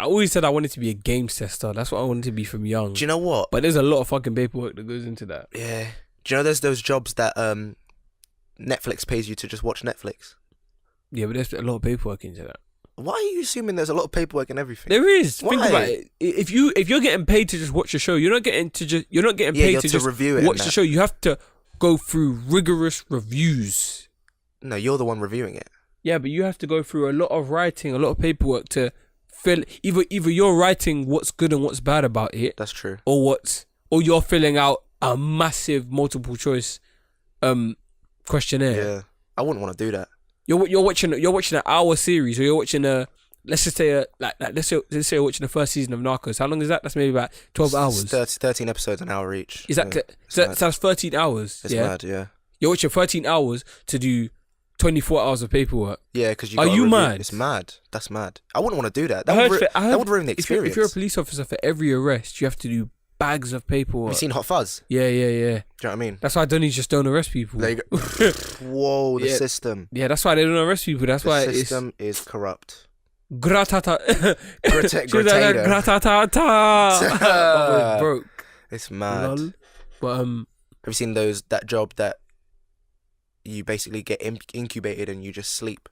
always said I wanted to be a games tester. That's what I wanted to be from young.
Do you know what?
But there's a lot of fucking paperwork that goes into that.
Yeah. Do you know there's those jobs that Netflix pays you to just watch Netflix?
Yeah, but there's a lot of paperwork into that.
Why are you assuming there's a lot of paperwork and everything?
There is.
Why?
Think about it. If you're getting paid to just watch a show, you're not getting paid to just
review it.
Watch the show. You have to go through rigorous reviews.
No, you're the one reviewing it.
Yeah, but you have to go through a lot of writing, a lot of paperwork to fill. Either you're writing what's good and what's bad about it.
That's true.
Or you're filling out a massive multiple choice questionnaire.
Yeah, I wouldn't want to do that.
You're watching an hour series, or you're watching let's say you're watching the first season of Narcos. How long is that? That's maybe about 12 hours.
13 episodes, an hour each.
Is that so that's 13 hours?
It's mad, yeah.
You're watching 13 hours to do 24 hours of paperwork.
Yeah, because
are you mad?
It's mad. That's mad. I wouldn't want to do that. That would ruin the experience.
If you're a police officer, for every arrest, you have to do bags of paperwork.
Have you seen Hot Fuzz?
Yeah.
Do you know what I mean?
That's why just don't arrest people.
There you go. Whoa, the system.
Yeah, that's why they don't arrest people. That's why
the system is corrupt.
Gratata.
Gratata.
Broke.
It's mad.
Lol. But
have you seen that job that you basically get incubated and you just sleep?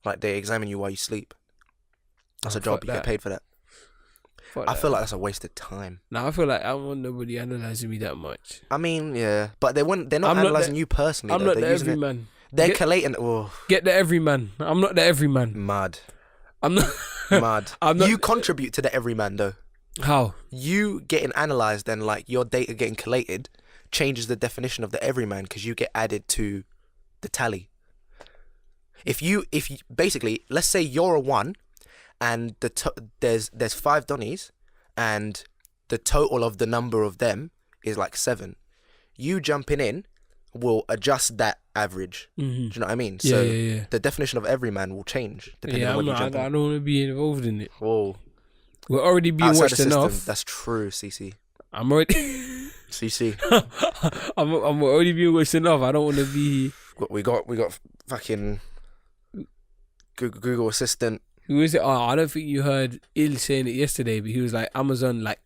Like they examine you while you sleep. That's a job. You get paid for that. I feel like that's a waste of time.
Nah, I feel like I don't want nobody analysing me that much.
I mean, yeah, but they're not analysing you personally.
I'm not the everyman.
They're collating.
Get the everyman. I'm not the everyman.
Mad.
I'm not
mad.
I'm not.
You contribute to the everyman though.
How?
You getting analysed and like your data getting collated changes the definition of the everyman because you get added to the tally. If you basically, let's say you're a 1 and there's 5 Donnies and the total of the number of them is like 7. You jumping in will adjust that average. Mm-hmm. Do you know what I mean? So the definition of everyman will change depending on what you jump in.
I don't want to be involved in it.
Whoa.
We're already being
outside
watched enough.
That's true, CC.
I'm already
CC.
I'm already being watched enough. I don't want to be.
We got fucking Google Assistant.
Who is it? Oh, I don't think you heard Il saying it yesterday, but he was like Amazon, like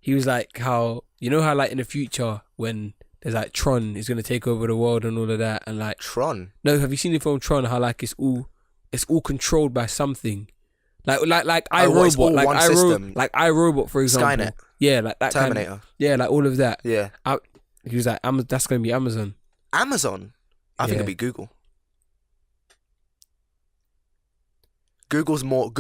he was like how how like in the future when there's like Tron is gonna take over the world and all of that, and like
Tron.
No, have you seen the film Tron? How like it's all controlled by something. Like
it's all
iRobot,
one system.
like iRobot, for example.
Skynet.
Yeah, like that
Terminator.
kind of, yeah, like all of that.
Yeah.
He was like, that's gonna be Amazon.
Amazon. I think
Yeah.
it'd be Google. Google's more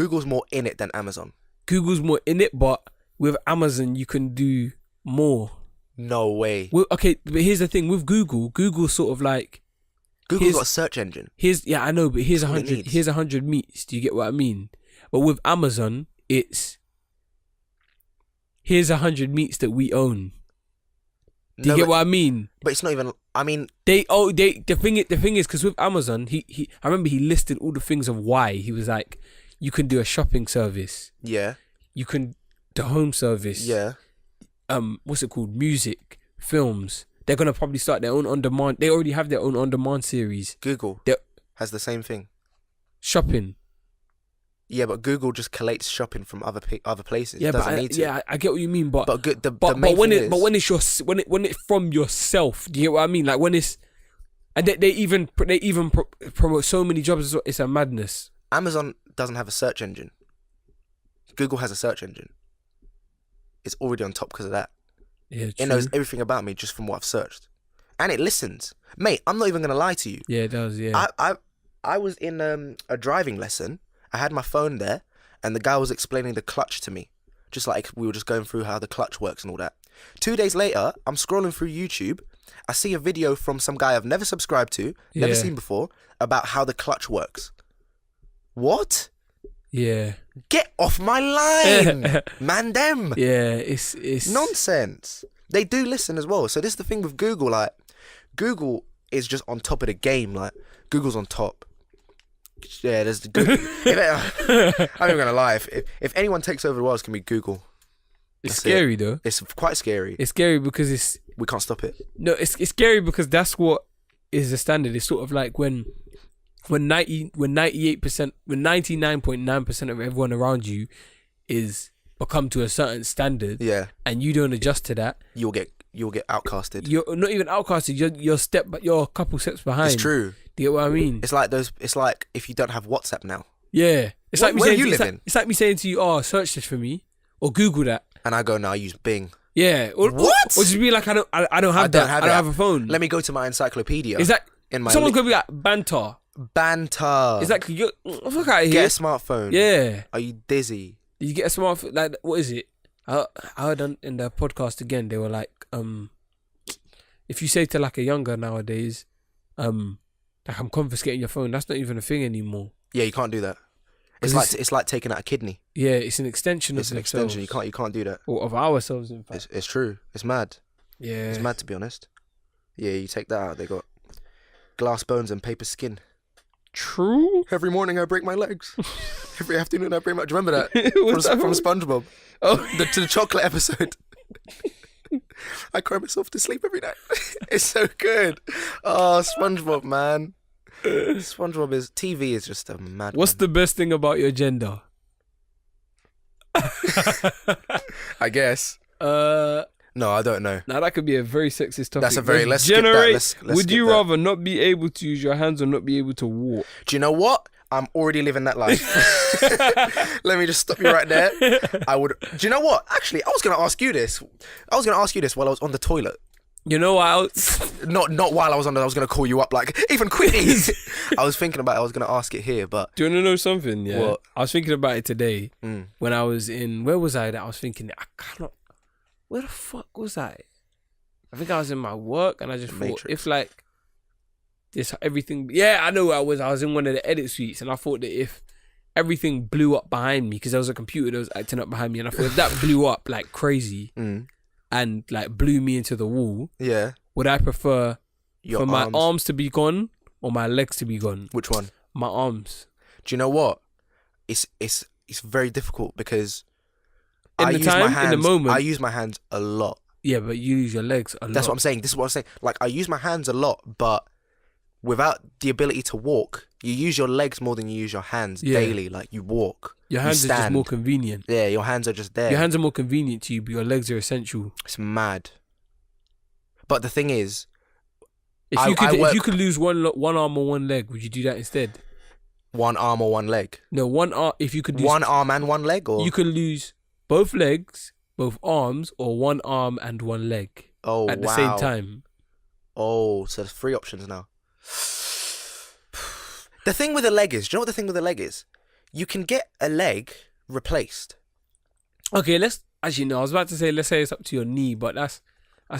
in it than Amazon.
Google's more in it, but with Amazon you can do more.
No way.
Well, okay, but here's the thing with Google's sort of like
Google's got a search engine.
I know, but here's
That's all it needs.
here's 100 meats. Do you get what I mean? But with Amazon, it's here's 100 meats that we own. Do you get what I mean?
But it's not even. I mean,
The thing is because with Amazon, I remember he listed all the things of why. He was like, you can do a shopping service.
yeah,
You can the home service.
yeah.
What's it called? Music, films. They're gonna probably start their own on demand. They already have their own on demand series.
Google
They're-
has the same thing.
Shopping.
Yeah, but Google just collates shopping from other places.
Yeah,
It doesn't
but
need to.
I get what you mean, but
the main
when
thing is,
when it's from yourself, do you get what I mean? Like when it's and they even promote so many jobs as well. It's a madness.
Amazon doesn't have a search engine. Google has a search engine. It's already on top because of that.
Yeah,
It knows everything about me just from what I've searched, and it listens. Mate, I'm not even gonna lie to you.
Yeah, it does. Yeah.
I was in a driving lesson. I had my phone there, and the guy was explaining the clutch to me, just like we were just going through how the clutch works and all that. 2 days later, I'm scrolling through YouTube. I see a video from some guy I've never subscribed to, never
Yeah.
seen before, about how the clutch works. What?
Yeah.
Get off my line, man! Them
Yeah. It's
nonsense. They do listen as well. So this is the thing with Google. Like, Google is just on top of the game. Like, Google's on top. Yeah, there's the Google. I'm not gonna lie. If anyone takes over the world, it's gonna be Google.
It's
That's
scary though.
It's quite scary.
It's scary because
We can't stop it.
it's scary because that's what is the standard. It's sort of like when 99.9% of everyone around you is become to a certain standard,
Yeah,
and you don't adjust to that,
you'll get outcasted.
you're not even outcasted. You're a couple steps behind.
It's true.
Do you get what I mean?
It's like if you don't have WhatsApp now,
Yeah. It's
Where-
like me
where
saying
you
it's
living?
it's like me saying to you, "Oh, search this for me," or Google that.
and I go, no, I use Bing.
Yeah. Or just be like, I don't have
I
that.
don't have
I don't
that.
have a phone.
Let me go to my encyclopedia.
Is that
in my
someone's gonna be like banter?
banter?
Exactly. Fuck out of
Get
here.
a smartphone.
Yeah.
Are you dizzy?
Did you get a smartphone? Like, what is it? I heard in the podcast again. They were like, if you say to like a younger nowadays, like I'm confiscating your phone. That's not even a thing anymore.
Yeah, you can't do that. It's like taking out a kidney.
Yeah, it's an extension
It's
of
an
themselves.
extension. You can't do that.
Or of ourselves, in fact.
It's true. It's mad.
Yeah.
It's mad, to be honest. Yeah, you take that out. They got glass bones and paper skin.
True.
Every morning I break my legs. Every afternoon I break my. Do you remember that?
What's that
from
from?
SpongeBob.
Oh,
To the chocolate episode. I cry myself to sleep every night. It's so good. Oh, SpongeBob, man. TV is just a mad.
what's the best thing about your gender?
I guess. No, I don't know.
Now that could be a very sexist topic.
That's a very. Let's skip that.
generate.
Let's
Would
skip
you
that.
rather not be able to use your hands or not be able to walk?
Do you know what? I'm already living that life. Let me just stop you right there. I would. Do you know what? Actually, I was going to ask you this. While I was on the toilet.
You know what?
Not while I was on. I was going to call you up like even quickly. I was thinking about it. I was going to ask it here, but
Do you want to know something? Yeah.
What?
I was thinking about it today
Mm.
when I was in. Where was I? That I was thinking. I cannot. Where the fuck was I? I think I was in my work, and I just thought
Matrix.
if like this everything. Yeah, I know where I was. I was in one of the edit suites, and I thought that if everything blew up behind me, because there was a computer that was acting up behind me, and I thought if that blew up like crazy and like blew me into the wall,
yeah,
would I prefer
your
for my arms to be gone or my legs to be gone?
Which one?
My arms.
Do you know what? It's very difficult because
In the time, in the moment.
I use my hands a lot.
Yeah, but you use your legs a lot.
That's what I'm saying. This is what I'm saying. Like, I use my hands a lot, but without the ability to walk, you use your legs more than you use your hands daily. Like, you walk.
Your hands are just more convenient.
Yeah, your hands are just there.
Your hands are more convenient to you, but your legs are essential.
It's mad. But the thing is,
If you could lose one arm or one leg, would you do that instead?
One arm or one leg?
No, one arm. If you could lose
One arm and one leg, or
you can lose both legs, both arms, or one arm and one leg at the same time.
Oh, so there's 3 options now. The thing with the leg is, do you know what the thing with the leg is? You can get a leg replaced.
Okay, actually no. I was about to say let's say it's up to your knee, but that's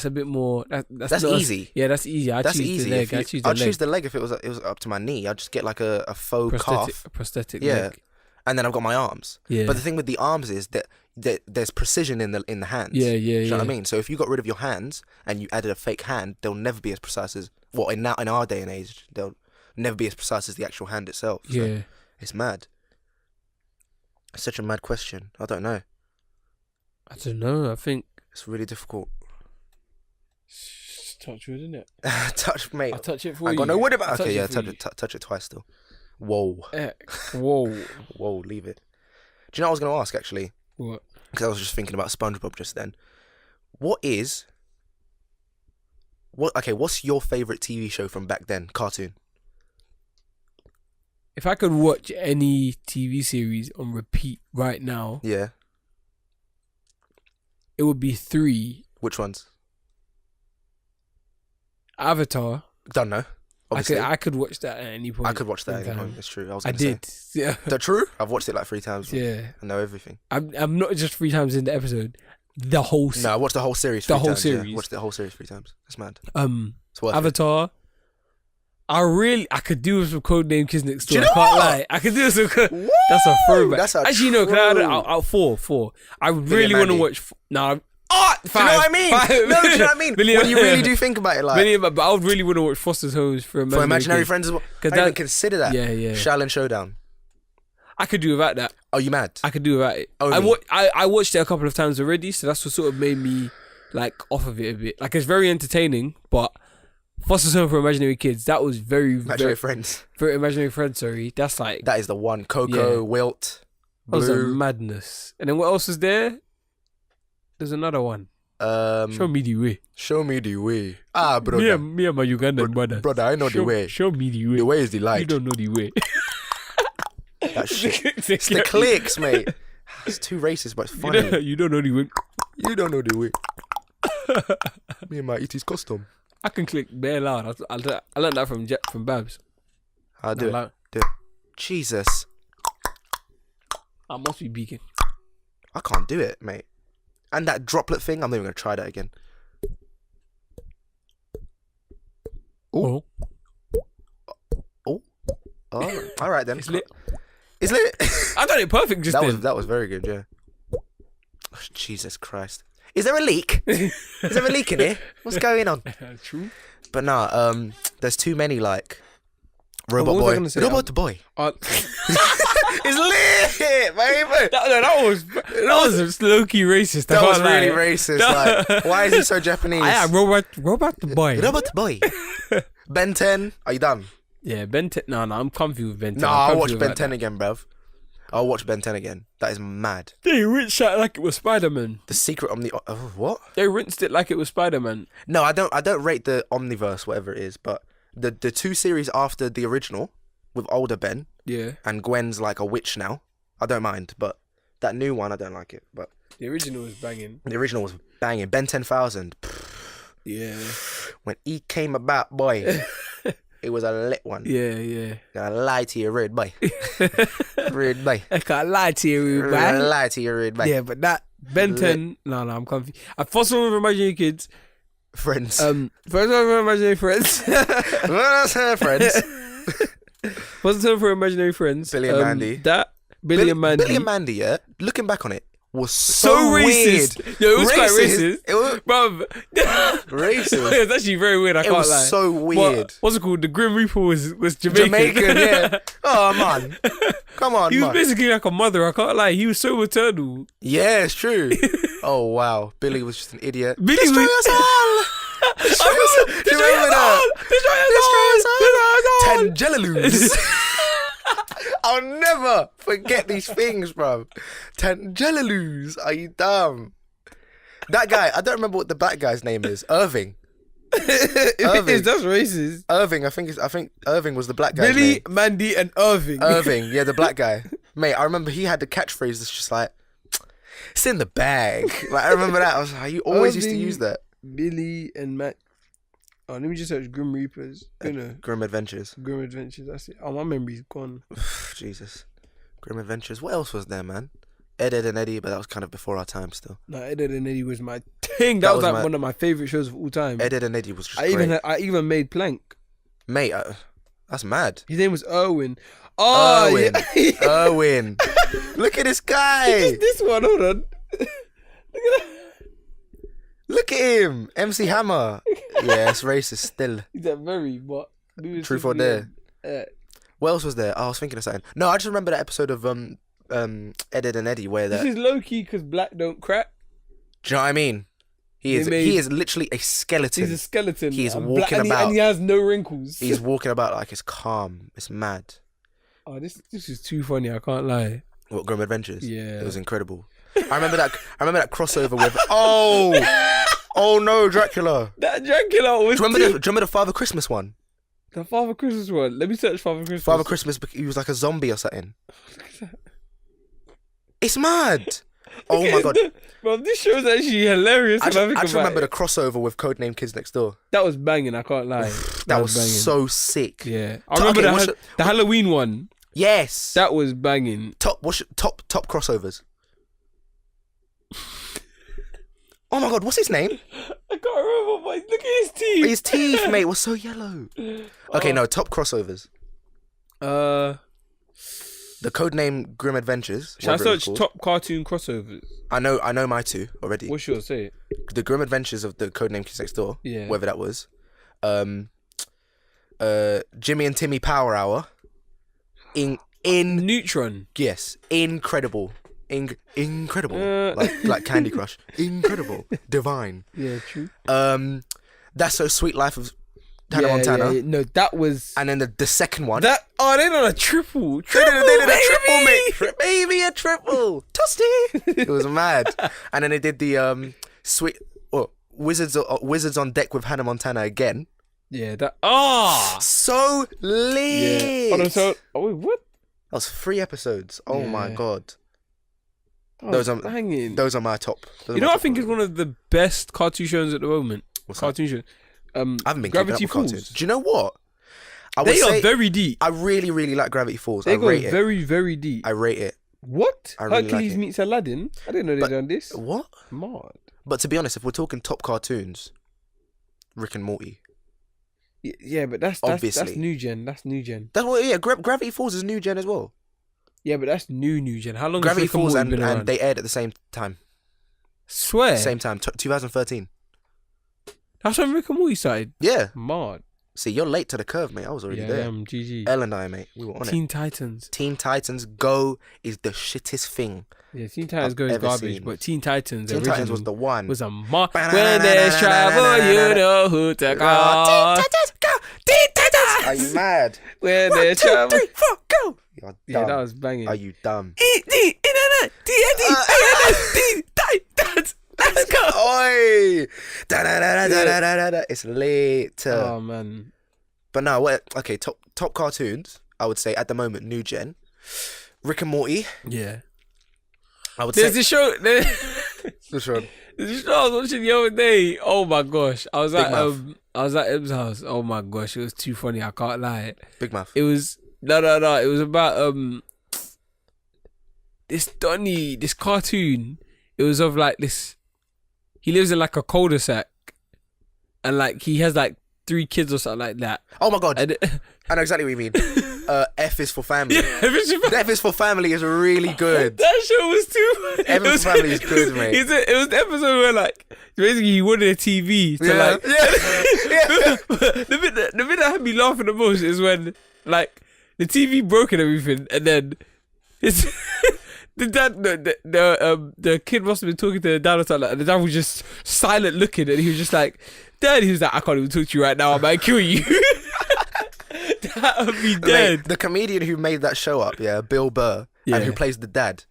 a bit more. That's not
easy.
Yeah, that's easy.
That's easy.
The leg.
I'd choose the leg if it was up to my knee. I'd just get like a faux calf.
A prosthetic
Yeah.
leg.
And then I've got my arms.
Yeah.
But the thing with the arms is that there's precision in the hands.
Yeah.
Do you know what I mean? So if you got rid of your hands and you added a fake hand, they'll never be as precise as in our day and age, they'll never be as precise as the actual hand itself. So
Yeah.
it's mad. It's such a mad question. I don't know.
I don't know. I think
It's really difficult.
touch wood, isn't it?
Touch, mate.
I'll touch it for
I
you.
got no wood about.
I'll
Okay, yeah,
touch it for
touch it twice still. Whoa,
Whoa.
whoa, leave it. Do you know what I was going to ask actually?
What?
Because I was just thinking about SpongeBob just then. What's your favourite TV show from back then? Cartoon.
If I could watch any TV series on repeat right now,
Yeah.
it would be 3.
Which ones?
Avatar.
Don't know. Obviously.
I could watch that at any point.
I could watch that.
in time.
It's true.
I did. Yeah.
Is that true? I've watched it like 3 times.
Yeah.
I know everything.
I'm not just 3 times in the episode. The whole
No, I watched the whole series.
The
3
whole
times,
series.
Yeah. Watched the whole series 3 times. That's mad. It's worth it.
Avatar. I could do with some Codename Kids Next
Do you
Door. I
know
can't
what?
lie. I could do with some.
Woo!
That's a throwback.
That's a
Actually, no. Can I add it
true.
out 4? I really want to
Mandy.
watch. No.
Oh, do you know what I mean?
5.
No, do you know what I mean?
Million-
When you really do think about it, like
But I would really want to watch Foster's Homes for
Imaginary
Kids.
Friends as well. I
'Cause
didn't even
that-
consider that.
Yeah.
Shaolin Showdown.
I could do without that.
Oh, you mad?
I could do without it.
Only.
I watched it a couple of times already, so that's what sort of made me like off of it a bit. Like it's very entertaining, but Foster's Home for Imaginary Kids, that was
Imaginary Friends.
very Imaginary Friends. Sorry, that's like
That is the one. Coco,
Yeah.
Wilt,
that was a
Blue.
madness. And then what else is there? There's another one. Show me the way.
Show me the way. Ah,
Me
brother.
and my Ugandan brother.
Brother, I know the way.
Show me the way.
The way is the
You
light.
don't know the way.
That shit. It's the clicks, mate. It's too racist, but it's funny.
You don't know the way.
You don't know the way. Me and my it is custom.
I can click bare loud. I learned that from Babs.
I'll do
Like,
it. Do it. Jesus.
I must be beacon.
I can't do it, mate. And that droplet thing, I'm not even going to try that again. Ooh.
Oh.
Oh, all right then.
It's lit.
It's lit.
I got it perfect just then.
That was very good, yeah. Oh, Jesus Christ. Is there a leak? Is there a leak in here? What's going on?
True.
But nah, there's too many like Robot
what was I
Boy.
gonna say?
Robot Boy. It's lit, baby.
That was low key racist.
That was really racist. Like, why is he so Japanese?
I am Robot the Boy.
Robot Boy. Ben 10. Are you done?
Yeah, Ben 10. No, I'm comfy with Ben 10.
No,
I'm
I'll
comfy
watch
with
Ben
that.
10 again, bruv. I'll watch Ben 10 again. That is mad.
They rinsed it like it was Spider-Man.
The secret what?
They rinsed it like it was Spider-Man.
No, I don't rate the Omniverse, whatever it is, but the 2 series after the original with older Ben
Yeah.
and Gwen's like a witch now, I don't mind, but that new one I don't like it. But
The original was banging.
the original was banging. Ben 10,000.
Yeah.
When he came about, boy, it was a lit one.
Yeah.
I lie to you, rude boy. Rude boy.
I can't lie to you,
I
man.
lie to you, rude boy.
Yeah, but that Ben 10. No, I'm comfy. I first one with Imaginary Kids.
Friends.
First one with Imaginary Friends.
Friends.
First one for Imaginary Friends.
Billy and Mandy.
Billy and Mandy.
Billy and Mandy, yeah. Looking back on it, was
So
racist.
racist. Yo, it was quite racist.
It was
Bruv.
racist.
It's actually very weird. I
It
can't
was
lie.
so weird.
What's it called? The Grim Reaper was Jamaican.
Jamaican, yeah. Oh man, come on,
He was
man.
basically like a mother. I can't lie. He was so maternal.
Yeah, it's true. Oh wow, Billy was just an idiot.
Billy
Destroy
was-
us all. Destroy us all.
Destroy us all.
10 Jellaloos. I'll never forget these things, bro. 10 Jellaloos. Are you dumb? That guy, I don't remember what the black guy's name is. Irving.
If it is, that's racist.
Irving, I think Irving was the black guy.
Billy, Mandy, and Irving.
Irving, yeah, the black guy. Mate, I remember he had the catchphrase that's just like, it's in the bag. Like, I remember that. I was like, you always used to use that.
Billy and Matt. Oh, let me just search Grim Reapers.
Grim Adventures.
Grim Adventures, that's it. Oh, my memory's gone.
Jesus. Grim Adventures. What else was there, man? Ed, and Eddie, but that was kind of before our time still.
No, Ed, and Eddie was my thing. That was like one of my favourite shows of all time.
Ed, and Eddie was just great.
I even made Plank.
Mate, that's mad.
His name was Erwin. Oh,
Erwin.
yeah.
Erwin. Look at this guy.
This one, hold on.
Look at him. MC Hammer. Yeah, it's racist still.
He's a very, what?
Truth or Dare. What else was there? Oh, I was thinking of something. No, I just remember that episode of Ed, and Eddie where
this is low key because black don't crack.
Do you know what I mean? He is literally a skeleton.
He's a skeleton.
He's walking about.
And he has no wrinkles.
He's walking about like it's calm. It's mad.
Oh, this is too funny. I can't lie.
What, Grim Adventures?
Yeah,
it was incredible. I remember that crossover with oh no, Dracula.
That Dracula was.
Do you remember the Father Christmas one?
The Father Christmas one. Let me search Father Christmas.
Father Christmas. He was like a zombie or something. It's mad. Oh my god,
bro! This show is actually hilarious.
I just remember the crossover with Codename Kids Next Door.
That was banging. I can't lie.
that was banging. So sick.
Yeah, I remember the Halloween one.
Yes,
that was banging.
Top crossovers. Oh my god, what's his name?
I can't remember. But look at his teeth.
His teeth, mate, was so yellow. Okay, no, top crossovers. The codename Grim Adventures.
Shall I search top cartoon crossovers?
I know my two already.
What's yours? Say it.
The Grim Adventures of the codename Kids Next Door.
Yeah.
Whether that was. Jimmy and Timmy Power Hour. In
Neutron.
Yes, incredible. Incredible. Like Candy Crush. Incredible. Divine.
Yeah, true.
That's So Sweet Life of Hannah Montana.
Yeah. No, that was.
And then the second one.
They did a triple.
They did a triple, mate. Baby, a triple. Toasty. It was mad. And then they did the Wizards on Deck with Hannah Montana again.
Yeah, that.
So lit.
Yeah. Wait, what?
That was 3 episodes. Oh my god.
Those are banging.
Those are my top.
You know what I think is one of the best cartoon shows at the moment?
What's
cartoon shows.
I haven't been
Gravity Falls.
Cartoons. Do you know what?
They are very deep.
I really, really like Gravity Falls.
They go very, very deep.
I rate it.
What?
I really
Hercules
like it.
meets Aladdin? I didn't know they'd done this.
What?
Mad.
But to be honest, if we're talking top cartoons, Rick and Morty.
Yeah, but that's new gen. That's new gen.
That's what. Yeah, Gravity Falls is new gen as well.
Yeah, but that's new gen. How long
Gravity
has Rick
Falls
and Morty been around?
and they aired at the same time.
Swear.
Same time, 2013.
That's when Rick and Morty started.
Yeah.
Mad.
See, you're late to the curve, mate. I was already there.
GG.
Elle and I, mate, we were on
Teen Titans.
Teen Titans Go is the shittest thing.
Yeah, Teen Titans Go is garbage, but Teen Titans
was the one.
Was a when there's trouble, you know who to call.
Teen Titans! Are you mad?
When there's trouble. 1, 2, 3, 4, go!
You're dumb.
Yeah, that was banging.
Are you dumb?
Let's go!
Oi! It's late.
Oh man.
But no, okay, top cartoons, I would say at the moment, new gen. Rick and Morty.
Yeah.
I would say.
There's a show.
Which one?
There's a show I was watching the other day. Oh my gosh. I was at M's house. Oh my gosh, it was too funny. I can't lie.
Big Mouth.
It was no. It was about this cartoon. It was of like this. He lives in like a cul-de-sac, and like he has like 3 kids or something like that.
Oh my god! I know exactly what you mean. F is for family.
Yeah,
F is for family is really good.
That show was too.
F is for family is good, mate.
It was the episode where like basically he wanted a TV to the bit that had me laughing the most is when like the TV broke and everything, and then it's. The dad, the kid must have been talking to the dad or something, and the dad was just silent looking, and he was just like, "Dad," he was like, "I can't even talk to you right now. I might kill you." That would be dead.
Mate, the comedian who made that show up, Bill Burr, and who plays the dad,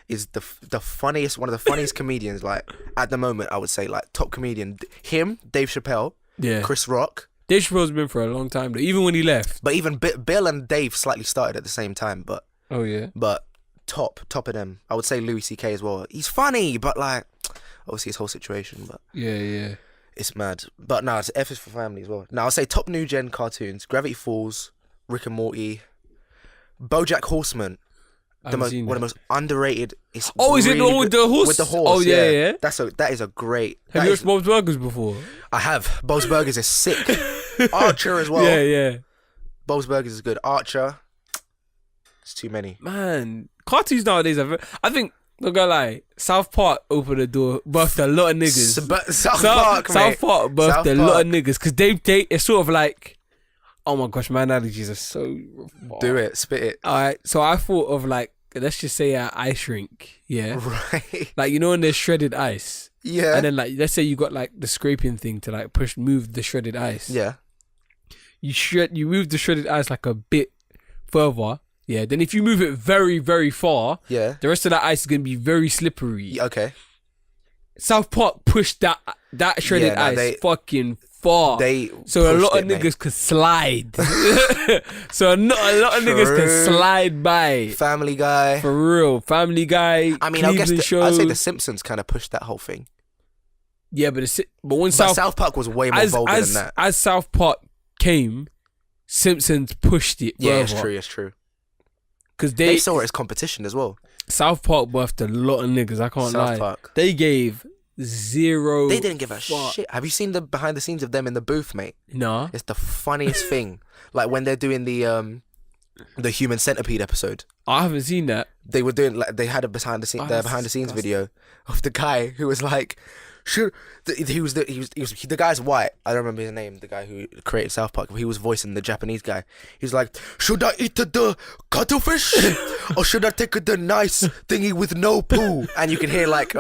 is the funniest, one of the funniest comedians. Like at the moment, I would say like top comedian. Him, Dave Chappelle,
Yeah.
Chris Rock.
Dave Chappelle's been for a long time, though. Even when he left.
But even Bill and Dave slightly started at the same time. But
Oh, yeah.
But top of them. I would say Louis C.K. as well. He's funny, but like, obviously his whole situation. But
Yeah.
it's mad. But no, it's F is for family as well. Now I'll say top new gen cartoons: Gravity Falls, Rick and Morty, BoJack Horseman.
I
One
haven't
of
seen
the
that.
most underrated. It's
Oh, is it the
really
one with
good.
the horse?
With the horse.
Oh, yeah.
That is a great.
Have
that
you
is-
watched Bob's Burgers before?
I have. Bob's Burgers is sick. Archer as well.
Yeah.
Bob's Burgers is good. Archer. It's too many.
Man, cartoons nowadays, I think, not gonna lie, South Park opened the door, birthed a lot of niggas.
South Park, mate.
South Park birthed
South
a lot
Park.
of niggas, because they it's sort of like, oh my gosh, my analogies are so refined.
Do it. Spit it.
Alright, so I thought of like, let's just say an ice rink, yeah?
Right.
Like, you know when there's shredded ice?
Yeah.
And then like, let's say you got like the scraping thing to like move the shredded ice.
Yeah.
You move the shredded ice like a bit further, yeah? Then if you move it very, very far,
Yeah.
the rest of that ice is going to be very slippery.
Yeah, okay.
South Park pushed that shredded
Yeah, no,
ice fucking far. So a lot of niggas could slide. So a lot of niggas can
True.
slide by.
Family Guy.
For real. Family Guy.
I mean, I guess
Cleveland
I'd
shows.
say The Simpsons kind of pushed that whole thing.
Yeah, but when
But South Park was way more vulgar than that.
As South Park came, Simpsons pushed it
Yeah,
further.
it's true.
Because
They saw it as competition as well.
South Park birthed a lot of niggas. I can't lie.
South Park.
They gave zero.
They didn't give a
fuck.
shit. Have you seen the behind the scenes of them in the booth, mate?
Nah.
It's the funniest thing. Like when they're doing the Human Centipede episode.
I haven't seen that.
They were doing like they had a behind the scenes video of the guy who was like, the guy's white. I don't remember his name. The guy who created South Park. He was voicing the Japanese guy. He was like, should I eat the cuttlefish or should I take the nice thingy with no poo? And you can hear like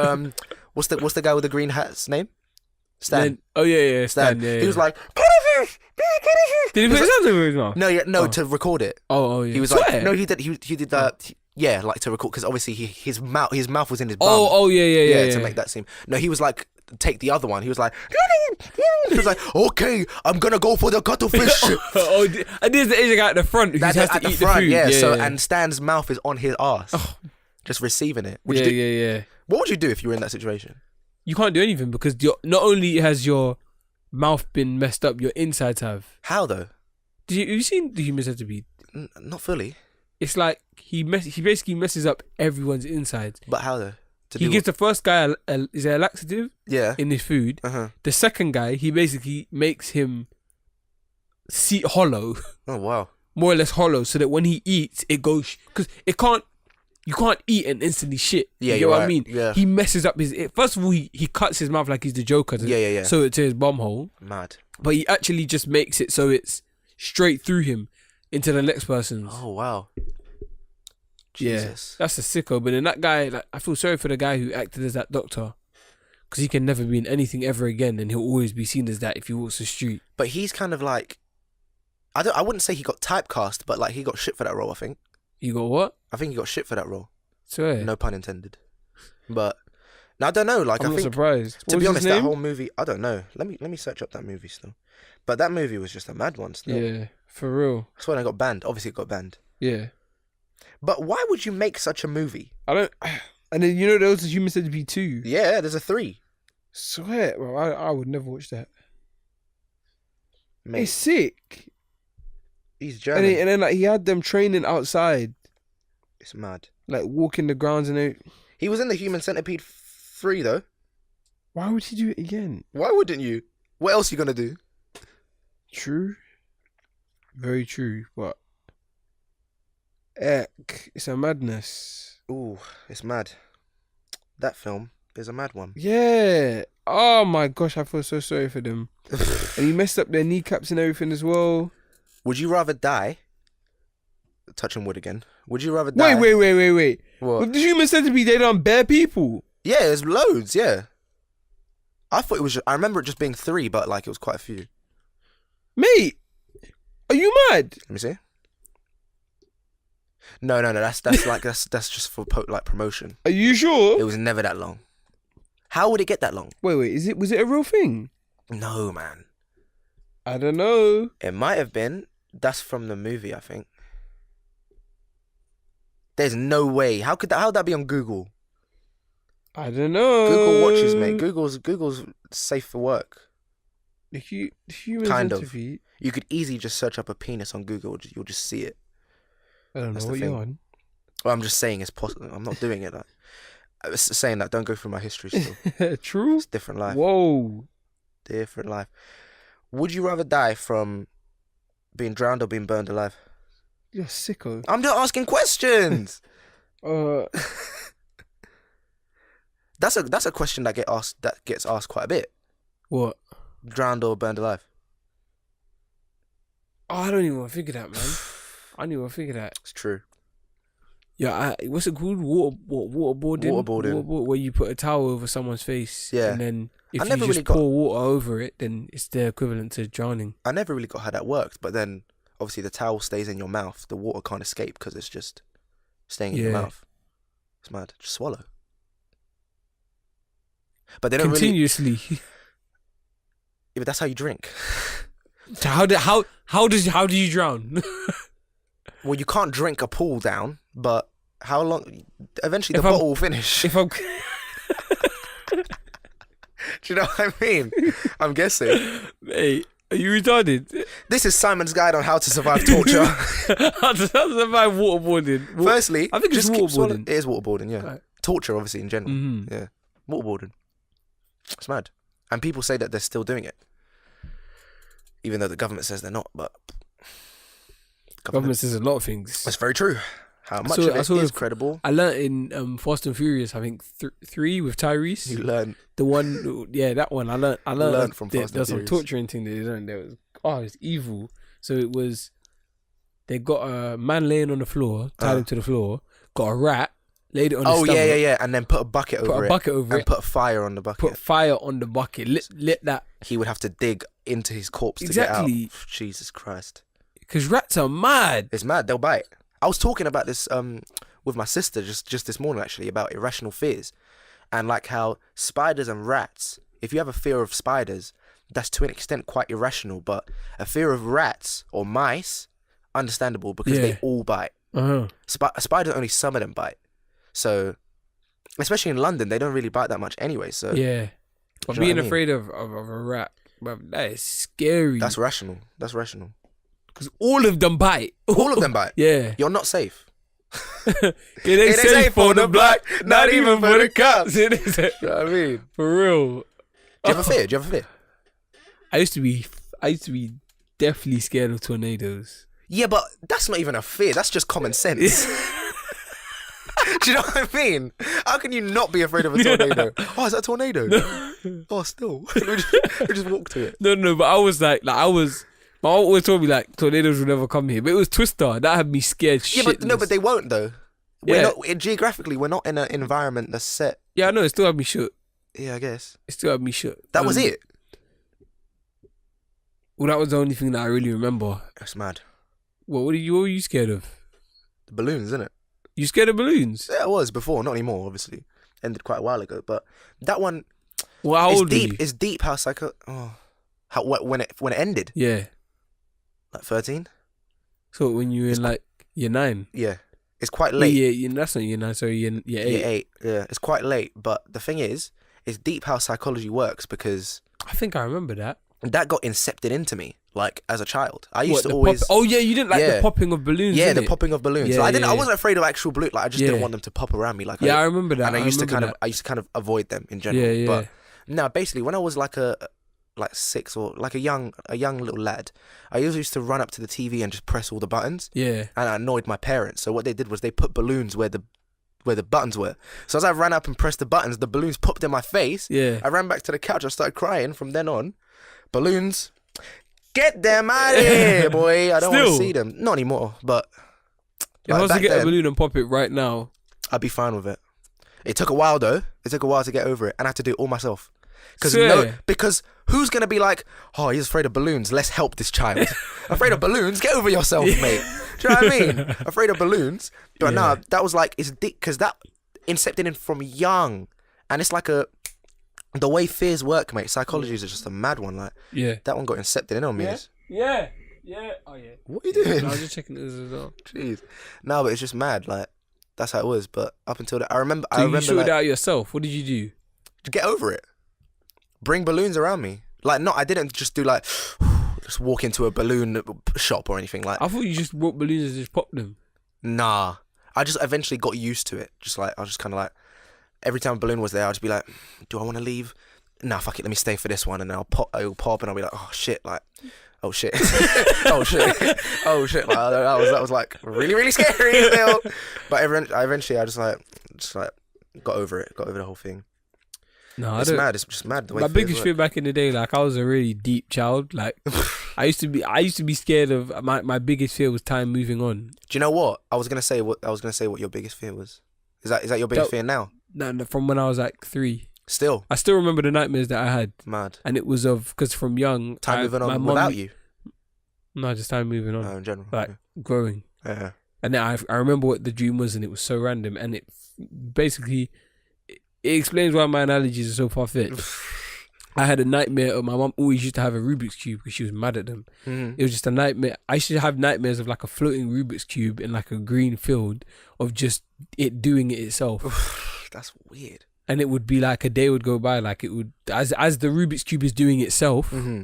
what's the guy with the green hat's name? Stan.
Yeah. Stan. Yeah,
He was like, cuttlefish.
did he put his hands over his mouth?
No, to record it.
Oh, yeah.
He was like, no, he did that. Yeah, like to record because obviously his mouth was in his bum.
Yeah.
To make that seem. No, he was like, take the other one. He was like, he was like, okay, I'm gonna go for the cuttlefish.
And there's the Asian guy at the front who has to
at the
eat
front,
the food.
yeah. So and Stan's mouth is on his ass, just receiving it.
Yeah.
What would you do if you were in that situation?
You can't do anything because not only has your mouth been messed up, your insides have.
How though?
Have you seen the Human Centipede?
Not fully.
It's like he basically messes up everyone's insides.
But how though?
He gives the first guy is there a laxative
Yeah.
in his food.
Uh-huh.
The second guy, he basically makes him see hollow,
Oh wow.
more or less hollow, so that when he eats, it goes because you can't eat and instantly shit.
Yeah,
you
you're
know what I
right.
mean?
Yeah.
He messes up first of all, he cuts his mouth like he's the Joker.
Yeah.
So it's his bum hole,
Mad.
but he actually just makes it so it's straight through him into the next person's.
Oh wow.
Yeah,
Jesus.
that's a sicko. But then that guy, like, I feel sorry for the guy who acted as that doctor, because he can never be in anything ever again, and he'll always be seen as that if he walks the street.
But he's kind of like, I wouldn't say he got typecast, but like he got shit for that role. I think
What?
he got shit for that role.
Swear.
No pun intended. But now I don't know. Like
I'm
I
not
think
surprised.
to
What
be
was
honest,
his
that
name?
whole movie. I don't know. Let me search up that movie still. But that movie was just a mad one. Still.
Yeah, for real.
That's when I got banned. Obviously, it got banned.
Yeah.
But why would you make such a movie?
I don't. And then there was a Human Centipede 2.
Yeah, there's a 3.
Swear, bro, I would never watch that.
Mate,
It's sick.
he's
And
German.
then like he had them training outside,
It's mad.
like walking the grounds and it.
He was in the Human Centipede 3 though.
Why would he do it again?
Why wouldn't you? What else are you gonna do?
True. Very true, but it's a madness.
Ooh, it's mad. That film is a mad one.
Yeah. Oh my gosh, I feel so sorry for them. And he messed up their kneecaps and everything as well.
Would you rather die? Touching wood again. Would you rather die?
Wait.
What?
With the Human Centipede, they done bare people.
Yeah, there's loads. Yeah. I thought it was. I remember it just being 3, but like it was quite a few.
Mate, are you mad?
Let me see. No. That's just for like promotion.
Are you sure?
It was never that long. How would it get that long?
Wait, was it a real thing?
No, man.
I don't know.
It might have been. That's from the movie, I think. There's no way. How'd that be on Google?
I don't know.
Google watches, mate. Google's safe for work.
The human
Kind of.
centipede.
You could easily just search up a penis on Google. You'll just see it.
I don't
That's
know
the
what you're
thing.
on.
Well, I'm just saying it's possible. I'm not doing it. I was saying that. Don't go through my history still.
True.
It's different life.
Whoa.
Different life. Would you rather die from being drowned or being burned alive?
You're sicko.
I'm just asking questions. That's a question that gets asked quite a bit.
What?
Drowned or burned alive?
Oh, I don't even want to figure that, man. I don't even want to figure that.
It's true.
Yeah, what's it called? Waterboarding?
Waterboarding.
Where you put a towel over someone's face.
Yeah.
And then if
I
you
never
just
really got-
pour water over it, then it's the equivalent to drowning.
I never really got how that worked, but then obviously the towel stays in your mouth. The water can't escape because it's just staying in your
Yeah.
mouth. It's mad. Just swallow. But they don't really.
Continuously.
Yeah, but that's how you drink.
So how do you drown?
Well, you can't drink a pool down, but how long? Eventually, the
If I'm-
bottle will finish.
If I'm
Do you know what I mean? I'm guessing.
Hey, are you retarded?
This is Simon's guide on how to survive torture.
How does survive waterboarding?
Firstly,
I think it's
just keep swallowing-
waterboarding.
It is waterboarding, yeah.
Right.
Torture, obviously, in general.
Mhm.
Yeah. Waterboarding. It's mad. And people say that they're still doing it. Even though the government says they're not, but...
Government says a lot of things.
That's very true. How much
saw-
of
I
it
saw
is
a-
credible?
I learnt in Fast and Furious, I think 3 with Tyrese.
You learn.
The one, yeah, that one. I learned
Learned from Fast and
there's some
Furious.
torturing thing they learned. There was it's evil. So it was, they got a man laying on the floor, tied him to the floor. Got a rat, laid it on his
Oh,
stomach.
yeah. And then put a bucket
Put
over
a
it.
bucket over
and
it.
put fire on the bucket.
Put fire on the bucket. Lit that.
He would have to dig into his corpse to
Exactly.
get out. Jesus Christ.
Because rats are mad.
It's mad. They'll bite. I was talking about this with my sister just this morning, actually, about irrational fears. And like how spiders and rats, if you have a fear of spiders, that's to an extent quite irrational. But a fear of rats or mice, understandable because
Yeah.
they all bite. Spiders, only some of them bite. So, especially in London, they don't really bite that much anyway. So
Yeah. But
Do you know
being
what I mean?
afraid of a rat, bruv, that is scary.
that's rational. That's rational.
Because all of them bite.
All of them bite.
Yeah.
You're not safe.
It ain't safe for the black, not even for the cops. It is.
You know what I mean?
For real.
Do you have a fear? Do you have a fear?
I used to be definitely scared of tornadoes.
Yeah, but that's not even a fear. That's just common sense. Do you know what I mean? How can you not be afraid of a tornado? Oh, is that a tornado? Oh, still. we just walk to it.
No, but I was like my mom always told me like tornadoes will never come here. But it was Twister that had me scared
Yeah, but no,
shitless.
but they won't though. We're
Yeah.
not geographically. We're not in an environment that's set.
Yeah, I know, it still had me shook.
Yeah, I guess
It still had me shook.
that was it.
Well, that was the only thing that I really remember.
That's mad.
What were you scared of?
The balloons, isn't it?
You scared of balloons?
Yeah, it was before, not anymore. Obviously, ended quite a while ago. But that one
Well, how
is
old were
deep.
you?
It's deep. How when it ended,
Yeah.
like 13.
So when you were in like year 9?
Yeah, it's quite late.
Yeah, that's not year 9, sorry, year 8.
Year 8. Yeah, it's quite late. But the thing is, it's deep how psychology works because
I think I remember that.
that got incepted into me, like as a child. I used to
the
always.
oh yeah, you didn't like
Yeah.
the popping of balloons.
Yeah, the
innit?
popping of balloons.
Yeah,
Like, I
yeah.
wasn't afraid of actual balloons. Like I just
Yeah.
didn't want them to pop around me. Like
Yeah, I remember that.
and I used to
remember
kind of avoid them in general.
Yeah, yeah.
But no, basically when I was like 6 or like a young little lad, I used to run up to the TV and just press all the buttons,
Yeah.
and I annoyed my parents. So what they did was they put balloons where the buttons were. So as I ran up and pressed the buttons, the balloons popped in my face.
Yeah.
I ran back to the couch. I started crying. From then on, balloons, get them out of here, boy. I don't want to
Still?
see them. Not anymore, but
If I was to
back
get a
then,
balloon and pop it right now,
I'd be fine with it. It took a while though. It took a while to get over it, and I had to do it all myself.
Swear.
Because who's gonna be like, oh, he's afraid of balloons. Let's help this child. Afraid of balloons? Get over yourself, mate. Do you know what I mean? Afraid of balloons. But
Yeah.
no, that was like it's because that incepted in from young, and it's like a The way fears work, mate. Psychology is just a mad one. Like
Yeah.
that one got incepted in on me.
Yeah. Oh yeah.
What are you doing?
I was just checking this as well.
Jeez. No, but it's just mad. Like that's how it was. But up until that, I remember.
So
I
you
remember
sorted
like,
out yourself. What did you do?
to get over it. Bring balloons around me. Like, I didn't just do like, just walk into a balloon shop or anything. Like,
I thought you just brought balloons and just popped them.
nah. I just eventually got used to it. Just like, I was just kind of like, every time a balloon was there, I'd just be like, do I want to leave? Nah, fuck it, let me stay for this one. And then I'll pop and I'll be like, oh shit, like, oh shit, oh shit, oh shit. Like, that was like really, really scary still. But eventually I just like got over it, got over the whole thing.
No,
It's mad. It's just mad the way
my
fears
biggest
work.
fear back in the day, like I was a really deep child. Like I used to be scared of my biggest fear was time moving on.
Do you know what? I was gonna say what your biggest fear was. Is that your biggest fear now?
No, from when I was like 3.
Still
I still remember the nightmares that I had,
mad.
and it was because from young,
Time moving
my
on
mum-
without you.
No, just time moving on,
In general.
like growing.
Yeah.
And then I remember what the dream was, and it was so random, and it basically it explains why my analogies are so far fetched. I had a nightmare of my mum always used to have a Rubik's Cube because she was mad at them.
Mm-hmm.
It was just a nightmare. I used to have nightmares of like a floating Rubik's Cube in like a green field of just it doing it itself.
That's weird.
And it would be like a day would go by, like it would as the Rubik's Cube is doing itself.
Mm-hmm.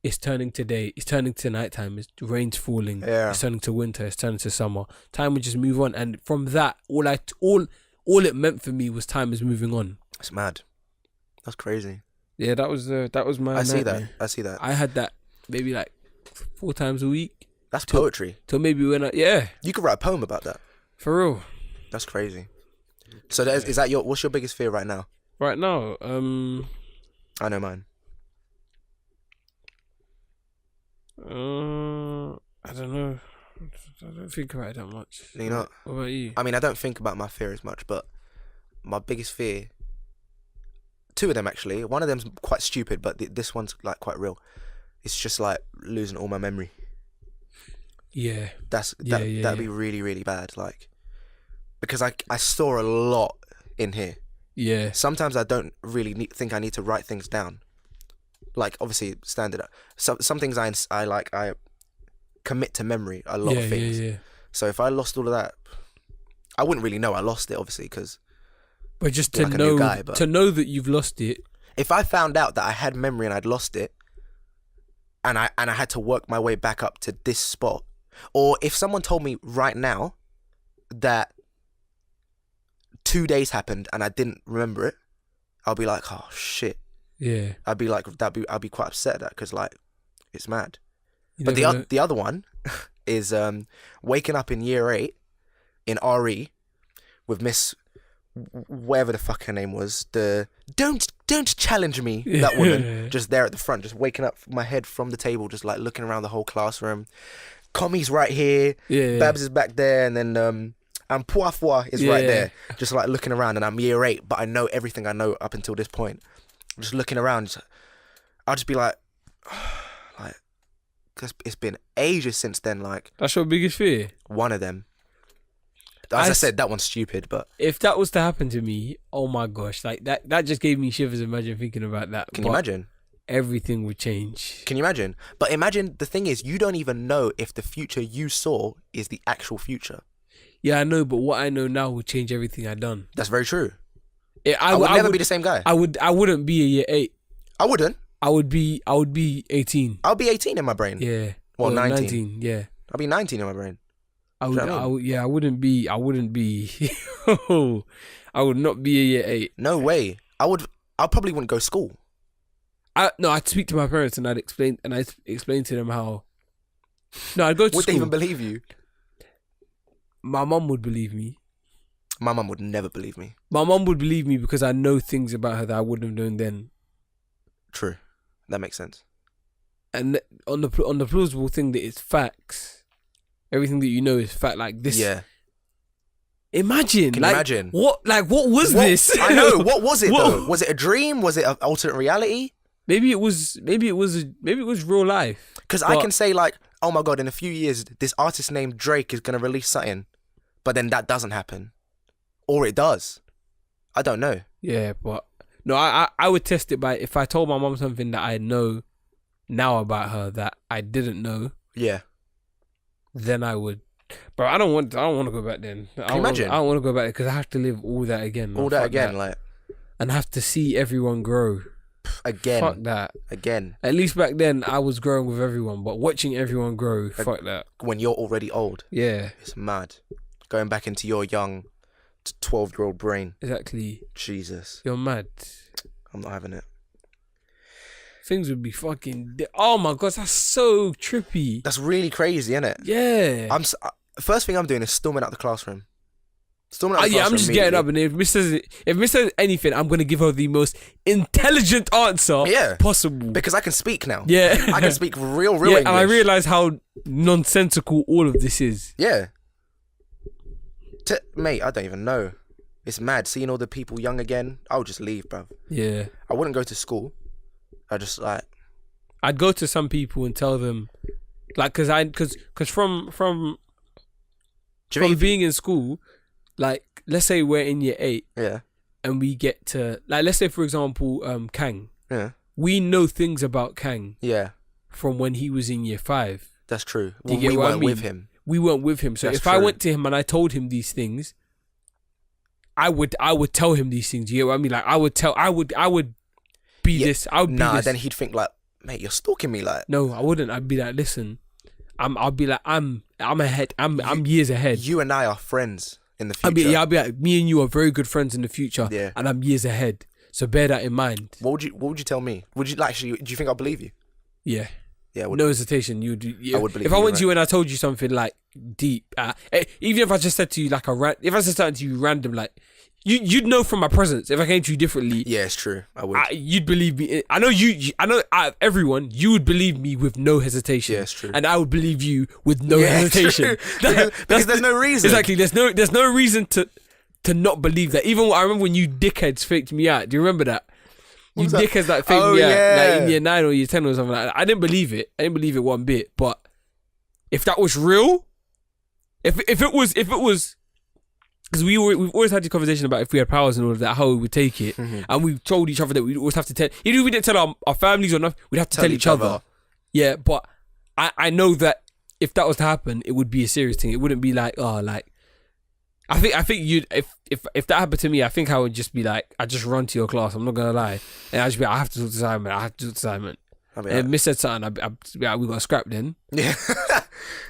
It's turning to day. It's turning to nighttime. It's rain's falling.
Yeah.
It's turning to winter. It's turning to summer. Time would just move on, and from that, all it meant for me was time is moving on.
It's mad. That's crazy.
Yeah, that was my.
I see
nightmare.
that. I see that.
I had that maybe like 4 times a week.
That's poetry.
Till maybe when
You could write a poem about that.
for real.
That's crazy. So is that what's your biggest fear right now?
Right now,
I know mine.
I don't know. I don't think about it that much.
You know,
What about you?
I mean, I don't think about my fear as much, but my biggest fear, 2 of them actually. One of them's quite stupid, but this one's like quite real. It's just like losing all my memory.
Yeah.
That'd be really, really bad. Like, because I store a lot in here.
Yeah.
Sometimes I don't really think I need to write things down. Like, obviously, standard. Some things I commit to memory, a lot of things.
Yeah.
So if I lost all of that, I wouldn't really know I lost it, obviously, because
But just
You're
to
like a new
know
guy, but-
to know that you've lost it.
if I found out that I had memory and I'd lost it, and I had to work my way back up to this spot, or if someone told me right now that 2 days happened and I didn't remember it, I'll be like, oh shit.
Yeah.
I'd be like, I'd be quite upset at that, because like, it's mad.
You
But
never know.
the other one is waking up in year 8 in RE with Miss whatever the fuck her name was, the don't challenge me, that woman, just there at the front, just waking up my head from the table, just like looking around the whole classroom. Commie's right here,
Yeah.
Babs is back there, and then and Poifwa is right
Yeah.
there, just like looking around, and I'm year 8, but I know everything I know up until this point. Just looking around, I'll just be like, cause it's been ages since then. Like,
That's your biggest fear.
one of them. As I
I
said, that one's stupid, but
If that was to happen to me, oh my gosh, like that just gave me shivers. Imagine thinking about that.
can you
But
imagine?
Everything would change.
Can you imagine? But imagine, the thing is, you don't even know if the future you saw is the actual future.
Yeah, I know, but what I know now would change everything I've done.
That's very true.
I
would never be the same guy.
I wouldn't be a year 8.
I wouldn't.
I would be 18.
I'll be 18 in my brain.
Yeah.
Well,
Or
19.
Yeah.
I'll be 19 in my brain.
I
Do you
would,
know what I mean?
yeah, I wouldn't be I would not be a year 8.
No way. I probably wouldn't go to school.
I'd speak to my parents and I'd explain to them how. No, I'd go to
Would they
school.
even believe you?
My mum would believe me.
My mum would never believe me.
My mum would believe me because I know things about her that I wouldn't have known then.
True. That makes sense.
And on the plausible thing that it's facts, everything that you know is fact. Like this.
Yeah.
Imagine.
Can you
like,
imagine?
What was this?
I know. What was it
What?
though? Was it a dream? Was it an alternate reality?
Maybe it was real life.
Because I can say like, oh my God, in a few years, this artist named Drake is going to release something. But then that doesn't happen. Or it does. I don't know.
Yeah, but No, I would test it by if I told my mom something that I know now about her that I didn't know.
Yeah.
Then I would. But I don't want to go back then.
Can you imagine?
I don't want to go back because I have to live all that again.
All that again, like.
And have to see everyone grow.
Again.
Fuck that.
Again.
At least back then I was growing with everyone, but watching everyone grow, fuck that.
When you're already old.
Yeah.
It's mad. Going back into your young 12-year-old brain.
Exactly.
Jesus.
You're mad.
I'm not having it.
Things would be fucking... Oh my God, that's so trippy.
That's really crazy, isn't it?
Yeah.
First thing I'm doing is storming out the classroom. Storming out the
Yeah, I'm
classroom
just getting up, and if Miss says anything, I'm gonna give her the most intelligent answer possible.
Because I can speak now.
Yeah.
I can speak real
yeah,
English.
and I realise how nonsensical all of this is.
Yeah. Mate, I don't even know. It's mad. Seeing all the people young again, I would just leave, bruv.
Yeah.
I wouldn't go to school.
I'd go to some people and tell them, like, cause from being in school, like, let's say we're in year 8,
yeah,
and we get to, like, let's say for example, Kang,
yeah,
we know things about Kang,
yeah,
from when he was in year 5.
That's true.
Do you get
we
what
weren't
I mean?
with him.
We weren't with him. So
That's
if
true.
I went to him and I told him these things, I would tell him these things. You get what I mean? Like I would be this. I would be this.
Then he'd think like, mate, you're stalking me, like.
No, I wouldn't. I'd be like, listen, I'll be like, I'm ahead. I'm years ahead.
You and I are friends in the future.
I'll be like, me and you are very good friends in the future.
Yeah.
And I'm years ahead. So bear that in mind.
What would you tell me? Would you actually? Do you think I'll believe you?
Yeah.
Yeah.
No hesitation. You would.
I would believe
if I went to you and I told you something like deep, even if I just said to you like if I just said to you random, like you'd know from my presence. If I came to you differently,
yeah, it's true. I would.
You'd believe me. I know you. I know out of everyone, you would believe me with no hesitation.
Yeah, it's true.
And I would believe you with no hesitation.
Because there's no reason.
Exactly. There's no reason to not believe that. Even I remember when you dickheads faked me out. Do you remember that? You dickheads that faked me out, like in year 9 or year 10 or something like that. I didn't believe it. I didn't believe it one bit. But if that was real, if it was, because we've always had this conversation about if we had powers and all of that, how we would take it, and we told each other that we'd always have to tell. Even if we didn't tell our families or nothing, we'd have to tell each other. Yeah, but I know that if that was to happen, it would be a serious thing. It wouldn't be like, oh, like. I think you'd if that happened to me, I think I would just be like, I'd just run to your class. I'm not gonna lie, and I'd just be like, I have to talk to Simon. I have to talk to Simon. And if Miss said something, I'd be like, we got a scrap then.
Yeah,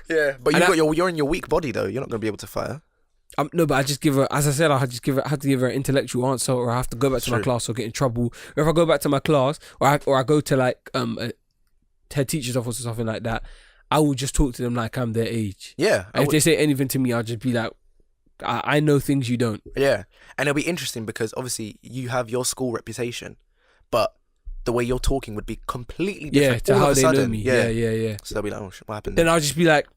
yeah. But you're in your weak body though. You're not gonna be able to fight her.
No, but I just give her, as I said, I have to give her an intellectual answer, or I have to go back to my class or get in trouble. Or if I go back to my class, or I go to like a head teacher's office or something like that, I will just talk to them like I'm their age.
Yeah.
And if they say anything to me, I'll just be like, I know things you don't.
Yeah. And it'll be interesting because obviously you have your school reputation, but the way you're talking would be completely different.
Yeah, to how they
sudden.
know me. Yeah.
So they'll be like, oh shit, what happened?
Then I'll just be like,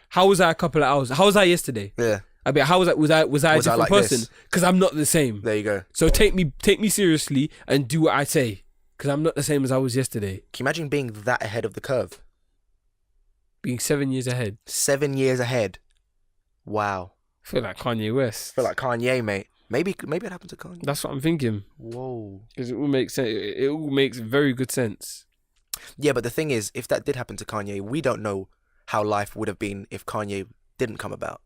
how was I a couple of hours? How was I yesterday?
Yeah.
I mean, how was I? Was I a different
like
person? Because I'm not the same.
There you go.
So take me seriously and do what I say. Because I'm not the same as I was yesterday.
Can you imagine being that ahead of the curve?
Being 7 years ahead.
7 years ahead. Wow.
I feel like Kanye West.
I feel like Kanye, mate. Maybe it happened to Kanye.
That's what I'm thinking.
Whoa.
Because it all makes sense. It all makes very good sense.
Yeah, but the thing is, if that did happen to Kanye, we don't know how life would have been if Kanye didn't come about.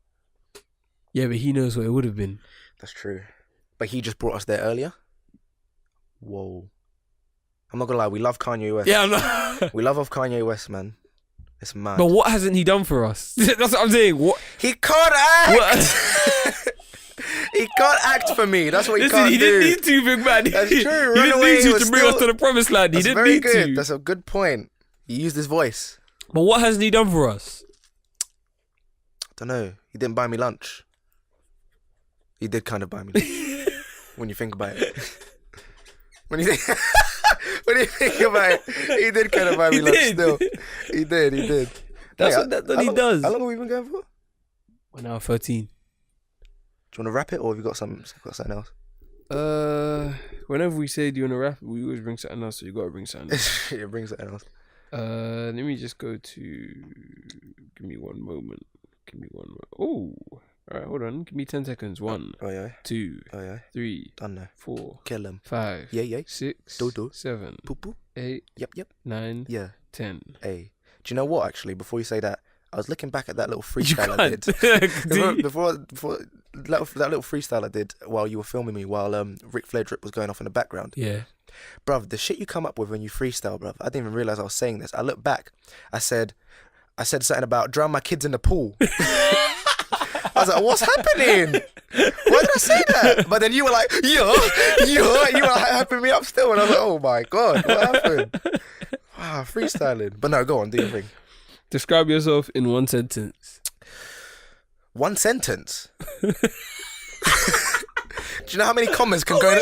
Yeah, but he knows what it would have been.
That's true. But he just brought us there earlier. Whoa. I'm not gonna lie, we love Kanye West.
Yeah, I'm not.
We love Kanye West, man. It's mad.
But what hasn't he done for us? That's what I'm saying. What?
He can't act. He can't act for me. That's what he can't do.
He didn't need to, big man.
That's true.
He didn't need to bring us to the promised land. He didn't need to.
That's a good point. He used his voice.
But what hasn't he done for us?
I don't know. He didn't buy me lunch. He did kind of buy me lunch. When you think about it. When you think about it, he did kind of buy me lunch still. He did.
That's what he does.
How long have we been going for?
We're now 13.
Do you want to wrap it, or have you got something else?
Whenever we say do you want to wrap it, we always bring something else, so you got to bring something else.
Yeah, bring something else.
Let me just go to... Give me one moment. Oh, Alright, hold on. Give me 10 seconds. 1,
Oh yeah.
2,
Oh yeah.
3,
Done now.
4,
Kill him.
5,
Yeah.
6,
Do.
7,
Poo poo.
8,
Yep.
9,
Yeah.
10.
Hey. Do you know what? Actually, before you say that, I was looking back at that little
You
freestyle I
can't.
did. before that little freestyle I did while you were filming me, while Ric Flair drip was going off in the background.
Yeah.
Bruv, the shit you come up with when you freestyle, bruv. I didn't even realize I was saying this. I looked back. I said something about drown my kids in the pool. I was like, what's happening? Why did I say that? But then you were like, yo, you were hyping me up still, and I was like, oh my god, what happened? Wow, freestyling. But no, go on, do your thing.
Describe yourself in one sentence.
One sentence. Do you know how many commas can go in?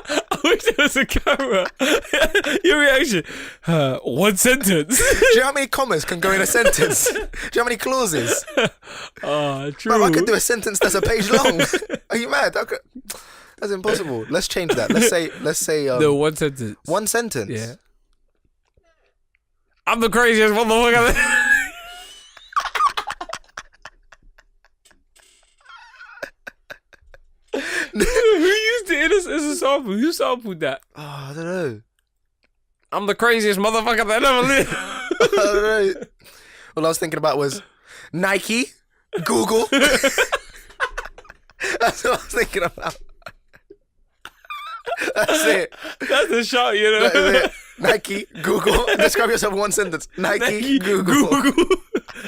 I wish there was a camera. Your reaction. One sentence.
Do you know how many commas can go in a sentence? Do you know how many clauses?
True.
Bro, I could do a sentence that's a page long. Are you mad? That's impossible. Let's change that. Let's say.
No, one sentence.
One sentence.
Yeah. I'm the craziest motherfucker. Who used it as a sample? Who sampled that?
Oh, I don't know.
I'm the craziest motherfucker that ever lived.
I don't know. All I was thinking about was Nike, Google. That's what I was thinking about. That's it.
That's a shot, you know.
That is it. Nike, Google. Describe yourself in one sentence. Nike, Google.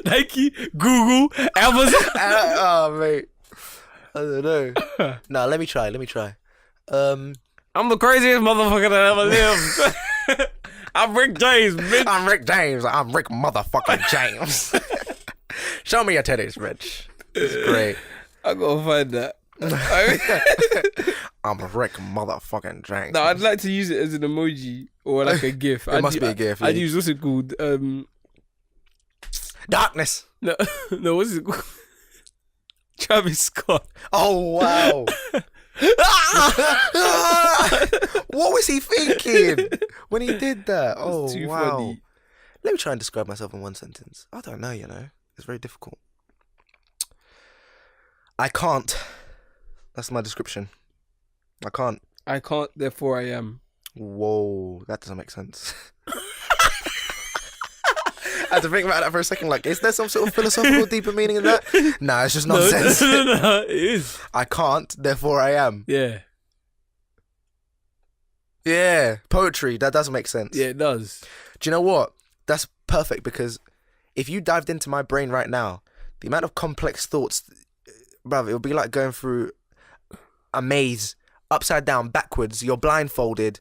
Nike, Google, Amazon.
Oh, mate. I don't know. No, let me try.
I'm the craziest motherfucker that ever lived. I'm Rick James, bitch.
I'm Rick James. I'm Rick motherfucking James. Show me your titties, Rich. It's great.
I gotta find that.
I'm Rick motherfucking James.
No, I'd like to use it as an emoji or like a GIF.
It must be a GIF.
I'd use what's it called?
Darkness.
No, what's it called? Travis Scott.
Oh wow. What was he thinking when he did that? Oh
too
wow.
funny.
Let me try and describe myself in one sentence. I don't know, it's very difficult. I can't. That's my description. I can't.
I can't, therefore I am.
Whoa, that doesn't make sense. I had to think about that for a second. Like, is there some sort of philosophical deeper meaning in that? Nah, it's just nonsense.
No, it is.
I can't, therefore I am.
Yeah.
Yeah, poetry. That does make sense.
Yeah, it does.
Do you know what? That's perfect, because if you dived into my brain right now, the amount of complex thoughts, bruv, it would be like going through a maze, upside down, backwards. You're blindfolded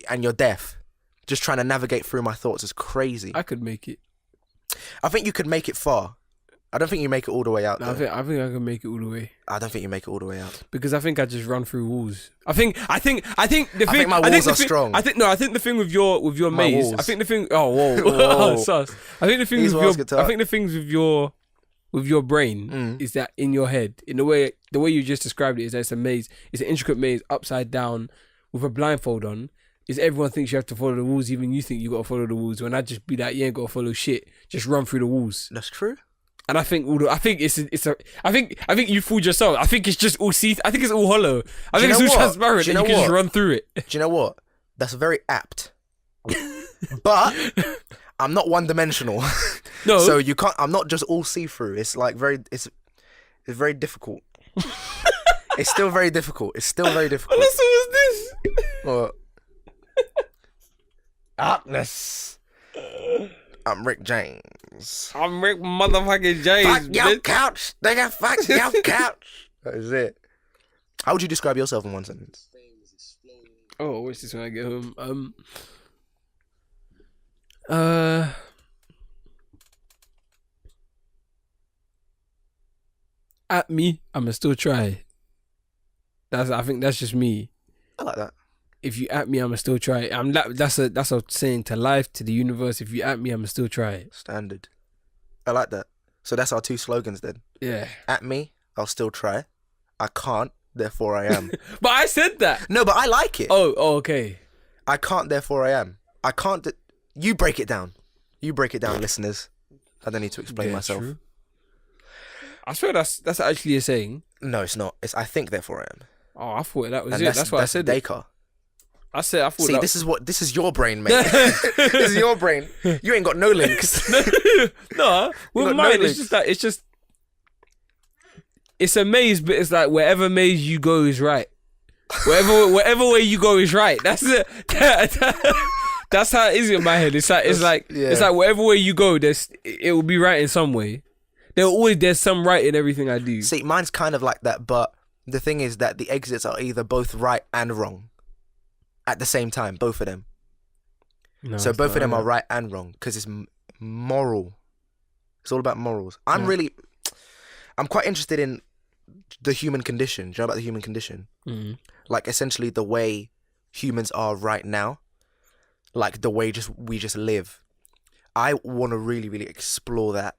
and you're deaf. Just trying to navigate through my thoughts is crazy.
I could make it.
I think you could make it far. I don't think you make it all the way out.
No, I think I can make it all the way.
I don't think you make it all the way out.
Because I think I just run through walls. I think the thing.
I think my walls are strong.
I think the thing with your
My
maze.
walls.
I think the thing. Oh whoa,
Whoa.
sus. I think the thing
These
with
walls
your.
get tough.
I think the things with your brain is that in your head, in the way you just described it, is that it's a maze. It's an intricate maze, upside down, with a blindfold on. Is everyone thinks you have to follow the rules, even you think you gotta follow the rules. When I just be like, you ain't gotta follow shit. Just run through the walls.
That's true.
And I think I think you fooled yourself. I think it's just all I think it's all hollow. I think it's all transparent and you can just run through it.
Do you know what? That's very apt. But I'm not one dimensional.
No.
So you can't. I'm not just all see through. It's like it's very difficult. It's still very difficult. It's still very difficult.
What was this?
What? Darkness. I'm Rick James.
I'm Rick motherfucking James.
Fuck your couch, nigga. Fuck your couch. That is it. How would you describe yourself in one sentence?
Oh, what's this when I get home? At me, I'ma still try. I think that's just me.
I like that.
If you at me, I'ma still try. That's a saying to life, to the universe. If you at me, I'ma still try.
Standard. I like that. So that's our two slogans then.
Yeah.
At me, I'll still try. I can't, therefore I am.
But I said that.
No, but I like it.
Oh, okay.
I can't, therefore I am. I can't. You break it down. You break it down, listeners. I don't need to explain myself.
True. I swear that's actually a saying.
No, it's not. It's I think therefore I am.
Oh, I thought that was
And
it. That's why I said it.
Descartes.
I thought
See,
that.
this is your brain, mate. This is your brain. You ain't got no links.
No, with
got
mine,
no
it's just it's a maze, but it's like wherever maze you go is right. Whatever way you go is right. That's it. That's how it is in my head. It's like whatever way you go, it will be right in some way. There's some right in everything I do.
See, mine's kind of like that, but the thing is that the exits are either both right and wrong at the same time, both of them.
No,
So both of them are right and wrong because it's moral. It's all about morals. I'm quite interested in the human condition. Do you know about the human condition?
Mm.
Like essentially the way humans are right now, like the way we just live. I want to really, really explore that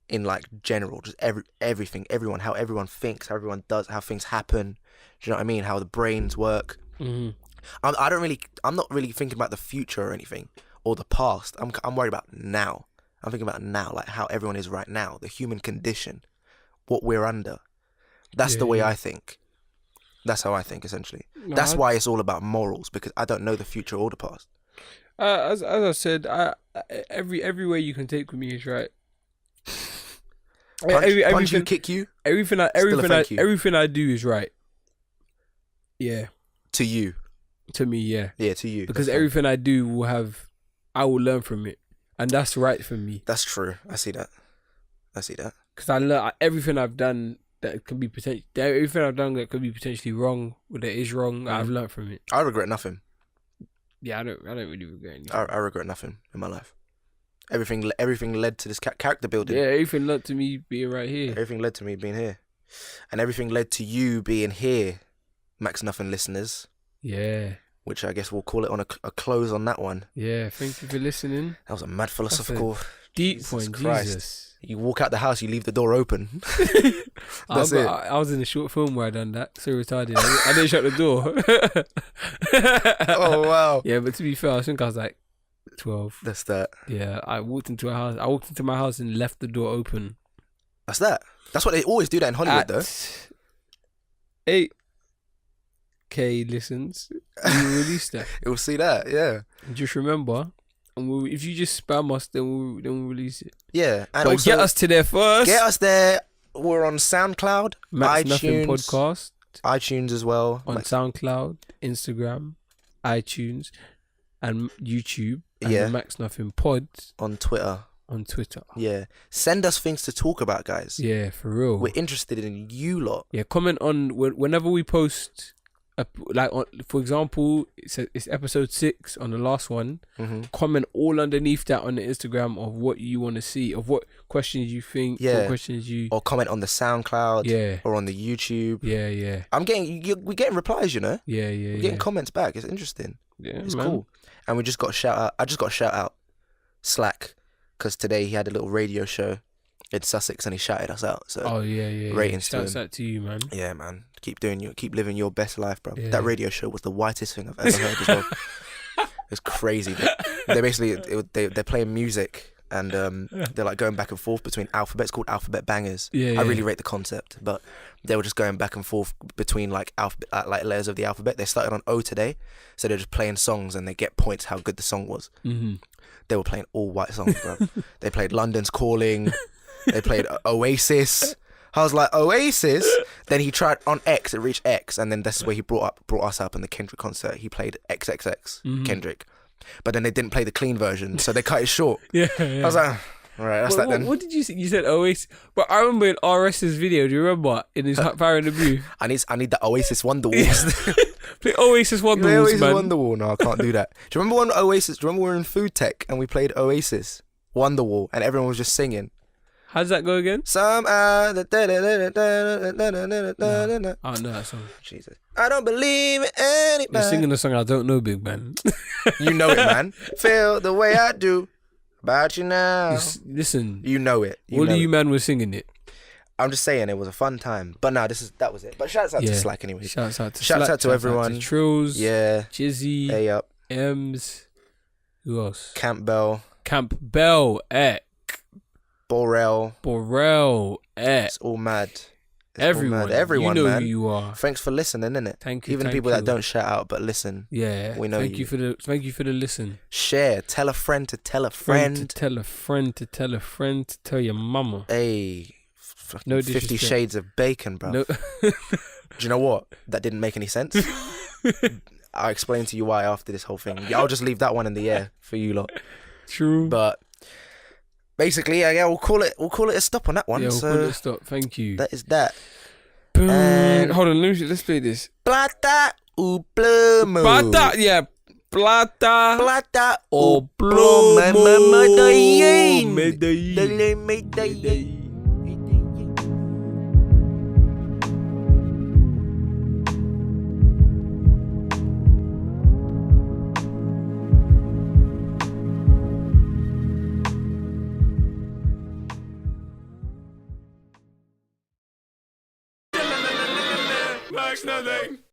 in like general, just everything, everyone, how everyone thinks, how everyone does, how things happen. Do you know what I mean? How the brains work.
Mm-hmm.
I'm not really thinking about the future or anything or the past. I'm worried about now. I'm thinking about now, like how everyone is right now, the human condition, what we're under. That's the way I think. That's how I think, essentially.
No,
That's why it's all about morals, because I don't know the future or the past.
As I said, every way you can take with me is right.
Punch you, kick you.
Everything I do is right. Yeah.
To you.
To me, yeah.
Yeah, to you.
Because everything I do I will learn from it, and that's right for me.
That's true. I see that.
Because I learn everything I've done that could be everything I've done that could be potentially wrong, or that is wrong. I've learned from it.
I regret nothing.
Yeah, I don't really regret anything.
I regret nothing in my life. Everything led to this character building.
Yeah, everything led to me being right here.
Everything led to me being here, and everything led to you being here, Max Nothing listeners.
Yeah.
Which I guess we'll call it on a close on that one.
Yeah, thank you for listening.
That was a mad philosophical
deep point, Jesus.
You walk out the house, you leave the door open. That's it.
I was in a short film where I done that. So retarded. I didn't shut the door.
Oh wow.
Yeah, but to be fair, I think I was like 12.
That's that.
Yeah, I walked into my house and left the door open.
That's that. That's what they always do that in Hollywood, though.
8K listens. We release that.
You'll see that, yeah.
Just remember, and if you just spam us, then we'll release it.
Yeah, and
but
also,
get us to there first.
Get us there. We're on SoundCloud,
Max
iTunes,
Nothing Podcast,
iTunes as well.
On SoundCloud, Instagram, iTunes, and YouTube. And the Max Nothing Pod
on Twitter. Yeah, send us things to talk about, guys.
Yeah, for real.
We're interested in you lot.
Yeah, comment on whenever we post. For example, it's episode 6 on the last one.
Mm-hmm.
Comment all underneath that on the Instagram of what you want to see, of what questions you think, what questions you,
or comment on the SoundCloud, or on the YouTube.
Yeah.
We're getting replies, you know.
Yeah.
We're getting comments back. It's interesting.
Yeah,
it's cool. And we just got a shout out. I just got a shout out Slack, because today he had a little radio show in Sussex and he shouted us out. So ratings to him.
Shouts out to you, man.
Yeah, man. Keep living your best life, bro.
Yeah.
That radio show was the whitest thing I've ever heard as well. It's crazy. They basically they're playing music and they're like going back and forth between alphabets called alphabet bangers. I really rate the concept, but they were just going back and forth between like like letters of the alphabet. They started on O today, so they're just playing songs and they get points how good the song was.
Mm-hmm.
They were playing all white songs, bro. They played London's Calling. They played Oasis. I was like, Oasis? Then he tried on X, it reached X, and then this is where he brought us up in the Kendrick concert. He played XXX, Kendrick. But then they didn't play the clean version, so they cut it short.
Yeah.
I was like, all right, that's that then.
What did you say? You said Oasis. But I remember in RS's video, do you remember? In his Fire in the Booth.
I need the Oasis Wonderwalls.
Play Oasis Wonderwalls,
Oasis
man.
Wonderwall. No, I can't do that. Do you remember when Oasis, do you remember we were in Food Tech and we played Oasis Wonderwall and everyone was just singing?
How does that go again?
Some
Oh, no, that song.
Jesus. I don't believe in anybody.
You're singing a song I don't know, big man.
You know it, man. Feel the way I do about you now.
Listen.
You know it.
All of you man were singing it.
I'm just saying it was a fun time. But no, that was it. But shouts out to Slack anyway.
Shouts out to
Shouts out to everyone.
Out to Trills.
Yeah.
Jizzy.
Hey up.
Ems. Who else?
Campbell.
Campbell.
Borel. It's all mad. Everyone,
you know
man.
who you are.
Thanks for listening, innit?
Thank you.
Even
thank
people
you.
that don't shout out but listen.
Yeah,
we know
thank
you.
Thank you for the listen.
Share. Tell a friend to tell a friend.
To tell a friend to tell a friend to tell your mama.
Hey,
No
50 Shades of Bacon, bro.
No.
Do you know what? That didn't make any sense. I'll explain to you why after this whole thing. I'll just leave that one in the air for you lot.
True.
But basically, yeah, we'll call it a stop on that one.
Yeah, we'll
so
call it a stop. Thank you.
that is that.
And hold on, let's play this.
Plata o Plomo.
Plata, yeah. Plata.
Plata
o
o Plomo.
Medellín.
Max nothing.